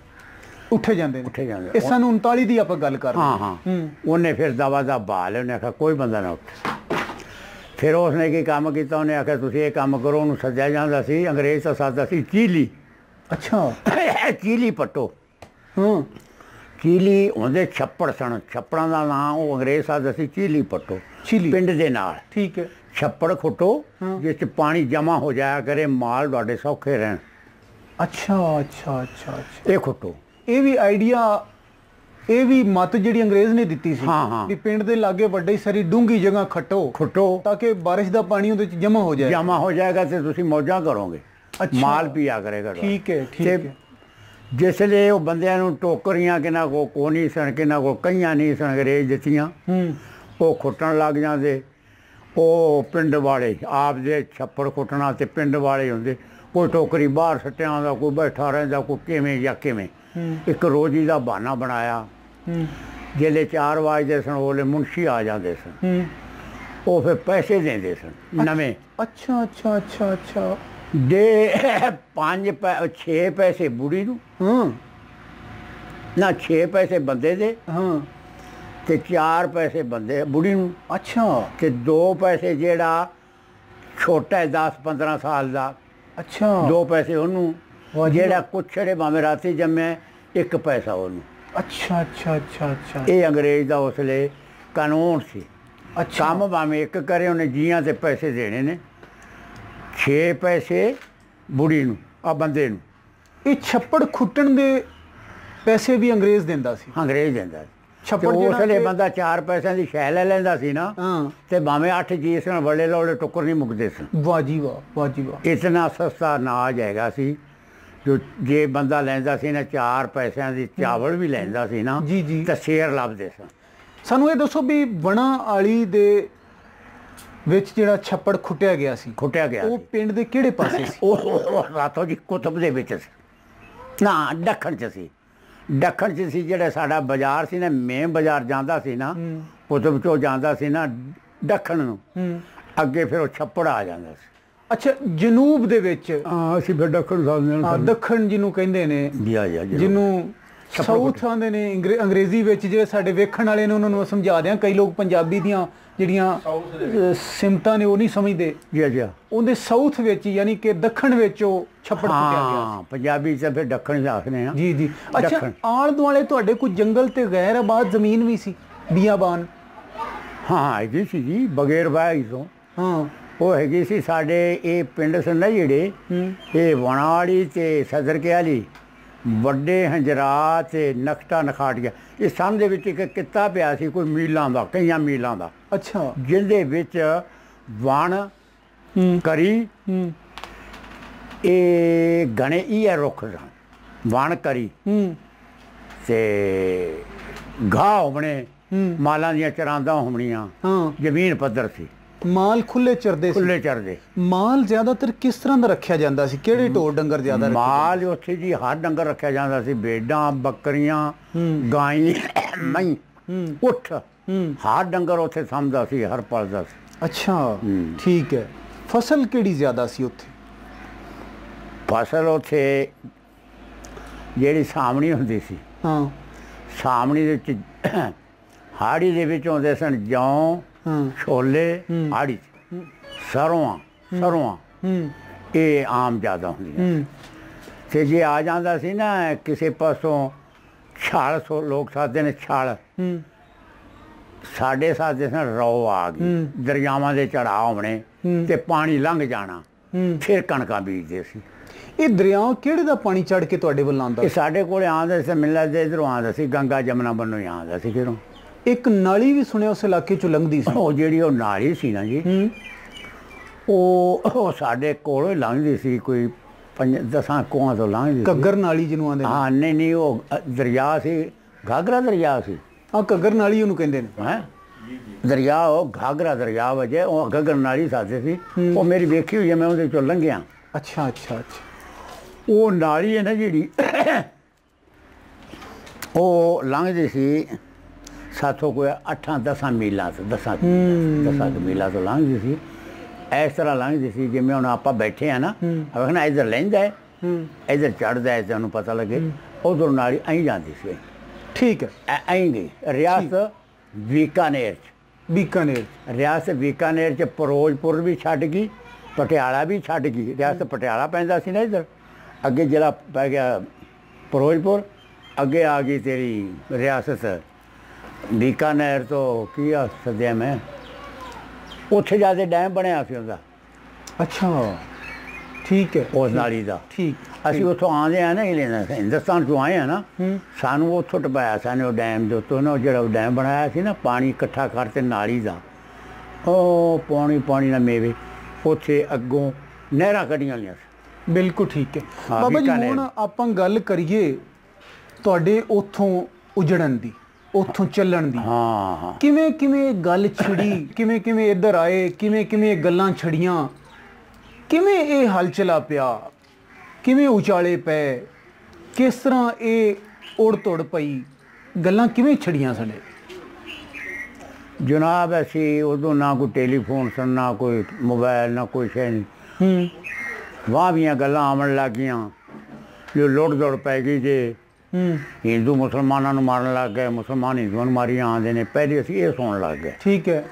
ਉੱਠੇ ਜਾਂਦੇ ਇਹ ਸਾਨੂੰ 39 ਦੀ ਆਪਾਂ ਗੱਲ ਕਰ ਰਹੇ ਹਾਂ ਹਾਂ। ਉਹਨੇ ਫਿਰ ਦਵਾ ਦਾ ਬਹਾਲ, ਉਹਨੇ ਆਖਿਆ ਕੋਈ ਬੰਦਾ ਨਾ ਉੱਠੇ। ਫਿਰ ਉਸਨੇ ਕੀ ਕੰਮ ਕੀਤਾ, ਉਹਨੇ ਆਖਿਆ ਤੁਸੀਂ ਇਹ ਕੰਮ ਕਰੋ। ਉਹਨੂੰ ਸੱਦਿਆ ਜਾਂਦਾ ਸੀ, ਅੰਗਰੇਜ਼ ਤਾਂ ਸੱਦਦਾ ਸੀ ਚੀਲੀ। ਅੱਛਾ। ਚੀਲੀ ਪੱਟੋ। ਚੀਲੀ ਉਹਦੇ ਛੱਪੜ ਸਨ, ਛੱਪੜਾਂ ਦਾ ਨਾਂ ਉਹ ਅੰਗਰੇਜ਼ ਸੱਦਦਾ ਸੀ ਚੀਲੀ ਪੱਟੋ, ਪਿੰਡ ਦੇ ਨਾਲ। ਠੀਕ ਹੈ। ਛੱਪੜ ਖੁੱਟੋ ਜਿਸ 'ਚ ਪਾਣੀ ਜਮ੍ਹਾਂ ਹੋ ਜਾਇਆ ਕਰੇ, ਮਾਲ ਤੁਹਾਡੇ ਸੌਖੇ ਰਹਿਣ। ਅੱਛਾ ਅੱਛਾ ਅੱਛਾ ਅੱਛਾ। ਇਹ ਖੁੱਟੋ। ਇਹ ਵੀ ਆਈਡੀਆ, ਇਹ ਵੀ ਮੱਤ ਜਿਹੜੀ ਅੰਗਰੇਜ਼ ਨੇ ਦਿੱਤੀ ਸੀ ਵੀ ਪਿੰਡ ਦੇ ਲਾਗੇ ਵੱਡੀ ਸਾਰੀ ਡੂੰਘੀ ਜਗ੍ਹਾ ਖੁੱਟੋ ਤਾਂ ਕਿ ਬਾਰਿਸ਼ ਦਾ ਪਾਣੀ ਉਹਦੇ 'ਚ ਜਮ੍ਹਾਂ ਹੋ ਜਾਏ, ਜਮ੍ਹਾਂ ਹੋ ਜਾਏਗਾ ਤੇ ਤੁਸੀਂ ਮੌਜਾਂ ਕਰੋਗੇ, ਮਾਲ ਪੀਆ ਕਰੇਗਾ। ਠੀਕ ਹੈ ਠੀਕ ਹੈ। ਜਿਸ ਲਈ ਉਹ ਬੰਦਿਆਂ ਨੂੰ ਟੋਕਰੀਆਂ ਕਿਨਾਂ ਕੋ ਨਹੀਂ ਸਨ, ਕਿਨਾਂ ਕੋ ਕਈਆਂ ਨਹੀਂ ਸਨ ਅੰਗਰੇਜ਼ ਦਿੱਤੀਆਂ, ਉਹ ਖੁੱਟਣ ਲੱਗ ਜਾਂਦੇ। ਉਹ ਪਿੰਡ ਵਾਲੇ ਆਪ ਦੇ ਛੱਪੜ ਖੁੱਟਣਾ ਤੇ ਪਿੰਡ ਵਾਲੇ ਹੁੰਦੇ, ਕੋਈ ਟੋਕਰੀ ਬਾਹਰ ਸੱਟਿਆ ਹੁੰਦਾ, ਕੋਈ ਬੈਠਾ ਰਹਿੰਦਾ, ਕੋਈ ਕਿਵੇਂ ਜਾਂ ਕਿਵੇਂ। ਇੱਕ ਰੋਜ਼ੀ ਦਾ ਬਹਾਨਾ ਬਣਾਇਆ। ਜਿਹੜੇ 4 ਵਜਦੇ ਸਨ ਉਹਲੇ ਮੁਨਸ਼ੀ ਆ ਜਾਂਦੇ ਸਨ, ਉਹ ਫਿਰ ਪੈਸੇ ਦਿੰਦੇ ਸਨ ਨਵੇਂ। ਅੱਛਾ ਅੱਛਾ ਅੱਛਾ ਅੱਛਾ। ਦੇ 6 ਪੈਸੇ ਬੁੜੀ ਨੂੰ ਨਾ, 6 ਪੈਸੇ ਬੰਦੇ ਦੇ ਤੇ 4 ਪੈਸੇ ਬੰਦੇ ਬੁੜੀ ਨੂੰ। ਅੱਛਾ। ਤੇ 2 ਪੈਸੇ ਜਿਹੜਾ ਛੋਟਾ 10-15 ਸਾਲ ਦਾ, ਅੱਛਾ 2 ਪੈਸੇ ਉਹਨੂੰ, ਜਿਹੜਾ ਕੁਛੜੇ ਭਾਵੇਂ ਰਾਤੀ ਜੰਮਿਆ 1 ਪੈਸਾ ਉਹਨੂੰ। ਅੱਛਾ ਅੱਛਾ ਅੱਛਾ ਅੱਛਾ। ਇਹ ਅੰਗਰੇਜ਼ ਦਾ ਉਸ ਵੇਲੇ ਕਾਨੂੰਨ ਸੀ। ਅੱਛਾ। ਕੰਮ ਭਾਵੇਂ ਇੱਕ ਕਰੇ, ਉਹਨੇ ਜੀਆਂ ਤੇ ਪੈਸੇ ਦੇਣੇ ਨੇ। 6 ਪੈਸੇ ਬੁੜੀ ਨੂੰ, ਆ ਬੰਦੇ ਨੂੰ। ਇਹ ਛੱਪੜ ਖੁੱਟਣ ਦੇ ਪੈਸੇ ਵੀ ਅੰਗਰੇਜ਼ ਦਿੰਦਾ ਸੀ? ਅੰਗਰੇਜ਼ ਦਿੰਦਾ ਸੀ। ਛੱਪੜ ਉਸ ਵੇਲੇ ਬੰਦਾ 4 ਪੈਸਿਆਂ ਦੀ ਸ਼ੈ ਲੈ ਲੈਂਦਾ ਸੀ ਨਾ, ਤੇ ਭਾਵੇਂ 8 ਜੀ ਸਨ, ਵੱਡੇ ਲੋੜੇ ਟੁੱਕਰ ਨਹੀਂ ਮੁੱਕਦੇ ਸਨ। ਵਾਹ ਜੀ ਵਾਹ, ਵਾਹ ਜੀ ਵਾਹ। ਇਤਨਾ ਸਸਤਾ ਅਨਾਜ ਹੈਗਾ ਸੀ, ਜੋ ਜੇ ਬੰਦਾ ਲੈਂਦਾ ਸੀ ਨਾ 4 ਪੈਸਿਆਂ ਦੀ ਚਾਵਲ ਵੀ ਲੈਂਦਾ ਸੀ ਨਾ ਤਾਂ ਸ਼ੇਰ ਲੱਭਦੇ ਸਨ। ਸਾਨੂੰ ਇਹ ਦੱਸੋ ਵੀ ਵਣਾ ਵਾਲੀ ਦੇ ਵਿੱਚ ਜਿਹੜਾ ਛੱਪੜ ਖੁੱਟਿਆ ਗਿਆ ਸੀ, ਉਹ ਪਿੰਡ ਦੇ ਕਿਹੜੇ ਪਾਸੇ ਸੀ? ਉਹ ਰਾਤੋਂ ਜੀ ਕੁਤਬ ਦੇ ਵਿੱਚ ਸੀ ਨਾ, ਦੱਖਣ 'ਚ ਸੀ। ਦੱਖਣ 'ਚ ਸੀ। ਜਿਹੜਾ ਸਾਡਾ ਬਾਜ਼ਾਰ ਸੀ ਨਾ, ਮੇਨ ਬਾਜ਼ਾਰ ਜਾਂਦਾ ਸੀ ਨਾ, ਕੁਤਬ 'ਚੋਂ ਜਾਂਦਾ ਸੀ ਨਾ ਦੱਖਣ ਨੂੰ, ਅੱਗੇ ਫਿਰ ਉਹ ਛੱਪੜ ਆ ਜਾਂਦਾ ਸੀ। ਅੱਛਾ, ਜਨੂਬ ਦੇ ਵਿੱਚ ਅਸੀਂ ਫਿਰ ਦੱਖਣ ਸਮਝਦੇ ਹਾਂ। ਦੱਖਣ ਜਿਹਨੂੰ ਕਹਿੰਦੇ ਨੇ, ਜਿਹਨੂੰ ਸਾਊਥ ਆਉਂਦੇ ਨੇ ਅੰਗਰੇਜ਼ੀ ਵਿੱਚ। ਜਿਹੜੇ ਸਾਡੇ ਵੇਖਣ ਵਾਲੇ ਨੇ ਉਹਨਾਂ ਨੂੰ ਸਮਝਾ ਦਿਆਂ, ਕਈ ਲੋਕ ਪੰਜਾਬੀ ਦੀਆਂ ਜਿਹੜੀਆਂ ਸਿਮਤਾਂ ਨੇ ਉਹ ਨਹੀਂ ਸਮਝਦੇ। ਜੀ ਉਹਦੇ ਸਾਊਥ ਵਿੱਚ ਯਾਨੀ ਕਿ ਦੱਖਣ ਵਿੱਚ ਉਹ ਛੱਪੜ ਕੁੱਟਿਆ ਗਿਆ। ਪੰਜਾਬੀ 'ਚ ਫਿਰ ਦੱਖਣ ਆਖਦੇ ਆ। ਜੀ ਜੀ। ਅੱਛਾ, ਆਲੇ ਦੁਆਲੇ ਤੁਹਾਡੇ ਕੋਈ ਜੰਗਲ ਤੇ ਗੈਰ ਆਬਾਦ ਜ਼ਮੀਨ ਵੀ ਸੀ, ਬੀਆਬਾਨ? ਹਾਂ ਹੈਗੀ ਸੀ ਜੀ, ਬਗੈਰ ਬਾਈ ਤੋਂ। ਹਾਂ ਉਹ ਹੈਗੀ ਸੀ। ਸਾਡੇ ਇਹ ਪਿੰਡ ਸਨ ਨਾ ਜਿਹੜੇ, ਇਹ ਵਣਾੜੀ ਤੇ ਸਦਰ ਕਿਆਲੀ, ਵੱਡੇ ਹੰਜਰਾ ਤੇ ਨਕਸ਼ਾ ਨਖਾਟੀਆ, ਇਹ ਸੰਨ ਦੇ ਵਿੱਚ ਇੱਕ ਕਿੱਤਾ ਪਿਆ ਸੀ ਕੋਈ ਮੀਲਾਂ ਦਾ, ਕਈਆਂ ਮੀਲਾਂ ਦਾ। ਅੱਛਾ। ਜਿਹਦੇ ਵਿੱਚ ਵਣ ਕਰੀ, ਇਹ ਗਣੇ ਇਹ ਰੁੱਖ ਸਨ, ਵਣ ਕਰੀ ਤੇ ਘਾਹ ਹੋਣੇ, ਮਾਲਾਂ ਦੀਆਂ ਚਰਾਂਦਾਂ ਹੋਣੀਆਂ, ਜ਼ਮੀਨ ਪੱਧਰ ਸੀ। ਮਾਲ ਖੁੱਲੇ ਚਰਦੇ ਸੀ? ਖੁੱਲੇ ਚਰਦੇ। ਮਾਲ ਜ਼ਿਆਦਾਤਰ ਕਿਸ ਤਰ੍ਹਾਂ ਦਾ ਰੱਖਿਆ ਜਾਂਦਾ ਸੀ? ਕਿਹੜੇ ਢੋਰ ਡੰਗਰ ਜ਼ਿਆਦਾ? ਮਾਲ ਉੱਥੇ ਜੀ ਹਰ ਡੰਗਰ ਰੱਖਿਆ ਜਾਂਦਾ ਸੀ, ਭੇਡਾਂ, ਬੱਕਰੀਆਂ, ਗਾਈ, ਮਹੀਂ, ਉੱਠ, ਹਰ ਡੰਗਰ ਉੱਥੇ ਸਮਝਦਾ ਸੀ, ਹਰ ਪਲਦਾ ਸੀ। ਅੱਛਾ, ਠੀਕ ਹੈ। ਫਸਲ ਕਿਹੜੀ ਜ਼ਿਆਦਾ ਸੀ ਉੱਥੇ? ਫਸਲ ਉੱਥੇ ਜਿਹੜੀ ਸਾਹਮਣੀ ਹੁੰਦੀ ਸੀ, ਹਾਂ, ਸਾਹਮਣੀ ਦੇ ਵਿੱਚ ਹਾੜੀ ਦੇ ਵਿੱਚ ਆਉਂਦੇ ਸਨ ਜੌਂ, ਛੋਲੇ, ਹਾੜੀ ਸਰੋਂ ਇਹ ਆਮ ਜ਼ਿਆਦਾ ਹੁੰਦੀਆਂ। ਤੇ ਜੇ ਆ ਜਾਂਦਾ ਸੀ ਨਾ ਕਿਸੇ ਪਾਸੋਂ ਛਾਲ, ਲੋਕ ਸਾਦੇ ਨੇ ਛਾਲ, ਸਾਡੇ ਸਾਦੇ ਸਨ ਰੋ ਆ ਗਈ, ਦਰਿਆਵਾਂ ਦੇ ਚੜਾਅ ਹੋਣੇ ਤੇ ਪਾਣੀ ਲੰਘ ਜਾਣਾ, ਫਿਰ ਕਣਕਾਂ ਬੀਜਦੇ ਸੀ। ਇਹ ਦਰਿਆ ਕਿਹੜੇ ਦਾ ਪਾਣੀ ਚੜ ਕੇ ਤੁਹਾਡੇ ਵੱਲ ਆਉਂਦਾ? ਇਹ ਸਾਡੇ ਕੋਲ ਆਉਂਦਾ ਸੀ, ਮਿਲਦਾ ਦੇ ਇਧਰੋਂ ਆਉਂਦਾ ਸੀ, ਗੰਗਾ ਜਮਨਾ ਬੰਨੋਂ ਹੀ ਆਉਂਦਾ ਸੀ। ਕਿਰੋਂ ਇੱਕ ਨਾਲੀ ਵੀ ਸੁਣਿਆ ਉਸ ਇਲਾਕੇ ਚੋਂ ਲੰਘਦੀ ਸੀ? ਉਹ ਜਿਹੜੀ ਉਹ ਨਾਲੀ ਸੀ ਨਾ ਜੀ, ਉਹ ਸਾਡੇ ਕੋਲੋਂ ਹੀ ਲੰਘਦੀ ਸੀ, ਕੋਈ 5-10 ਕੋਹਾਂ ਤੋਂ ਲੰਘਦੀ। ਘੱਗਰ ਨਾਲੀ ਜਿਹਨੂੰ ਆਂਦੇ? ਹਾਂ, ਨਹੀਂ, ਉਹ ਦਰਿਆ ਸੀ, ਘਾਗਰਾ ਦਰਿਆ ਸੀ। ਹਾਂ, ਘੱਗਰ ਨਾਲੀ ਉਹਨੂੰ ਕਹਿੰਦੇ ਨੇ। ਹੈ ਦਰਿਆ, ਉਹ ਘਾਗਰਾ ਦਰਿਆ ਵਜੇ ਉਹ ਘੱਗਰ ਨਾਲੀ ਸਾਦੇ ਸੀ। ਉਹ ਮੇਰੀ ਵੇਖੀ ਹੋਈ ਹੈ, ਮੈਂ ਉਹਦੇ ਚੋਂ ਲੰਘਿਆ। ਅੱਛਾ ਅੱਛਾ ਅੱਛਾ। ਉਹ ਨਾਲੀ ਹੈ ਨਾ ਜਿਹੜੀ, ਉਹ ਲੰਘਦੀ ਸੀ ਸਾਥੋਂ ਕੋਈ 8-10 ਮੀਲਾਂ ਤੋਂ, 10 ਮੀਲਾਂ ਤੋਂ ਲੰਘਦੀ ਸੀ। ਇਸ ਤਰ੍ਹਾਂ ਲੰਘਦੀ ਸੀ ਜਿਵੇਂ ਹੁਣ ਆਪਾਂ ਬੈਠੇ ਆ ਨਾ, ਵੇਖਣਾ ਇੱਧਰ ਲੈਂਦਾ ਹੈ, ਇੱਧਰ ਚੜ੍ਹਦਾ ਹੈ, ਤੁਹਾਨੂੰ ਪਤਾ ਲੱਗੇ ਉਧਰ ਨਾਲੀ ਐਂ ਜਾਂਦੀ ਸੀ। ਠੀਕ ਹੈ, ਐਂ ਗਈ। ਰਿਆਸਤ ਬੀਕਾਨੇਰ 'ਚ, ਰਿਆਸਤ ਬੀਕਾਨੇਰ 'ਚ ਫਿਰੋਜ਼ਪੁਰ ਵੀ ਛੱਡ ਗਈ, ਪਟਿਆਲਾ ਵੀ ਛੱਡ ਗਈ। ਰਿਆਸਤ ਪਟਿਆਲਾ ਪੈਂਦਾ ਸੀ ਨਾ ਇੱਧਰ, ਅੱਗੇ ਜ਼ਿਲ੍ਹਾ ਪੈ ਗਿਆ ਫਿਰੋਜ਼ਪੁਰ, ਅੱਗੇ ਆ ਗਈ ਤੇਰੀ ਰਿਆਸਤ ਬੀਕਾਨੇਰ ਤੋਂ ਕੀ ਆ ਸੱਦਿਆ ਮੈਂ, ਉੱਥੇ ਜਾ ਕੇ ਡੈਮ ਬਣਿਆ ਸੀ ਉਹਦਾ। ਅੱਛਾ, ਠੀਕ ਹੈ। ਉਸ ਨਾਲੀ ਦਾ। ਠੀਕ। ਅਸੀਂ ਉੱਥੋਂ ਆਉਂਦੇ ਆ ਨਾ, ਹਿੰਦੁਸਤਾਨ 'ਚੋਂ ਆਏ ਆ ਨਾ, ਸਾਨੂੰ ਉੱਥੋਂ ਟਪਾਇਆ ਸਾਨੂੰ ਉਹ ਡੈਮ ਦੇ ਉੱਤੋਂ ਨਾ, ਜਿਹੜਾ ਡੈਮ ਬਣਾਇਆ ਸੀ ਨਾ, ਪਾਣੀ ਇਕੱਠਾ ਕਰਤੇ ਨਾਲੀ ਦਾ, ਉਹ ਪਾਣੀ ਨਾਲ ਮੇਵੇ ਉੱਥੇ ਅੱਗੋਂ ਨਹਿਰਾਂ ਕੱਢੀਆਂ ਲਈਆਂ ਸੀ। ਬਿਲਕੁਲ ਠੀਕ ਹੈ ਬਾਬਾ ਜੀ। ਹੁਣ ਆਪਾਂ ਗੱਲ ਕਰੀਏ ਤੁਹਾਡੇ ਉੱਥੋਂ ਉਜੜਨ ਦੀ, ਉੱਥੋਂ ਚੱਲਣ ਦੀ। ਹਾਂ, ਕਿਵੇਂ ਕਿਵੇਂ ਗੱਲ ਛਿੜੀ, ਕਿਵੇਂ ਕਿਵੇਂ ਇੱਧਰ ਆਏ, ਕਿਵੇਂ ਕਿਵੇਂ ਗੱਲਾਂ ਛੜੀਆਂ, ਕਿਵੇਂ ਇਹ ਹਲਚਲਾ ਪਿਆ, ਕਿਵੇਂ ਉਚਾਲੇ ਪਏ, ਕਿਸ ਤਰ੍ਹਾਂ ਇਹ ਉੜ ਤੁੜ ਪਈ, ਗੱਲਾਂ ਕਿਵੇਂ ਛੜੀਆਂ ਸਾਡੇ? ਜਨਾਬ ਅਸੀਂ ਉਦੋਂ ਨਾ ਕੋਈ ਟੈਲੀਫੋਨ ਸਨ, ਨਾ ਕੋਈ ਮੋਬਾਇਲ, ਨਾ ਕੋਈ ਸ਼ੈ ਨਹੀਂ। ਵਾਹੀਆਂ ਗੱਲਾਂ ਆਉਣ ਲੱਗ ਗਈਆਂ, ਜੋ ਲੁੱਟ ਦੌੜ ਪੈ ਗਈ ਜੇ। ਹਿੰਦੂ ਮੁਸਲਮਾਨਾਂ ਨੂੰ ਮਾਰਨ ਲੱਗ ਗਏ, ਮੁਸਲਮਾਨ ਹਿੰਦੂਆਂ ਨੂੰ ਮਾਰੀ ਆਉਂਦੇ ਨੇ, ਪਹਿਲੇ ਅਸੀਂ ਇਹ ਸੁਣਨ ਲੱਗ ਗਏ। ਠੀਕ ਹੈ।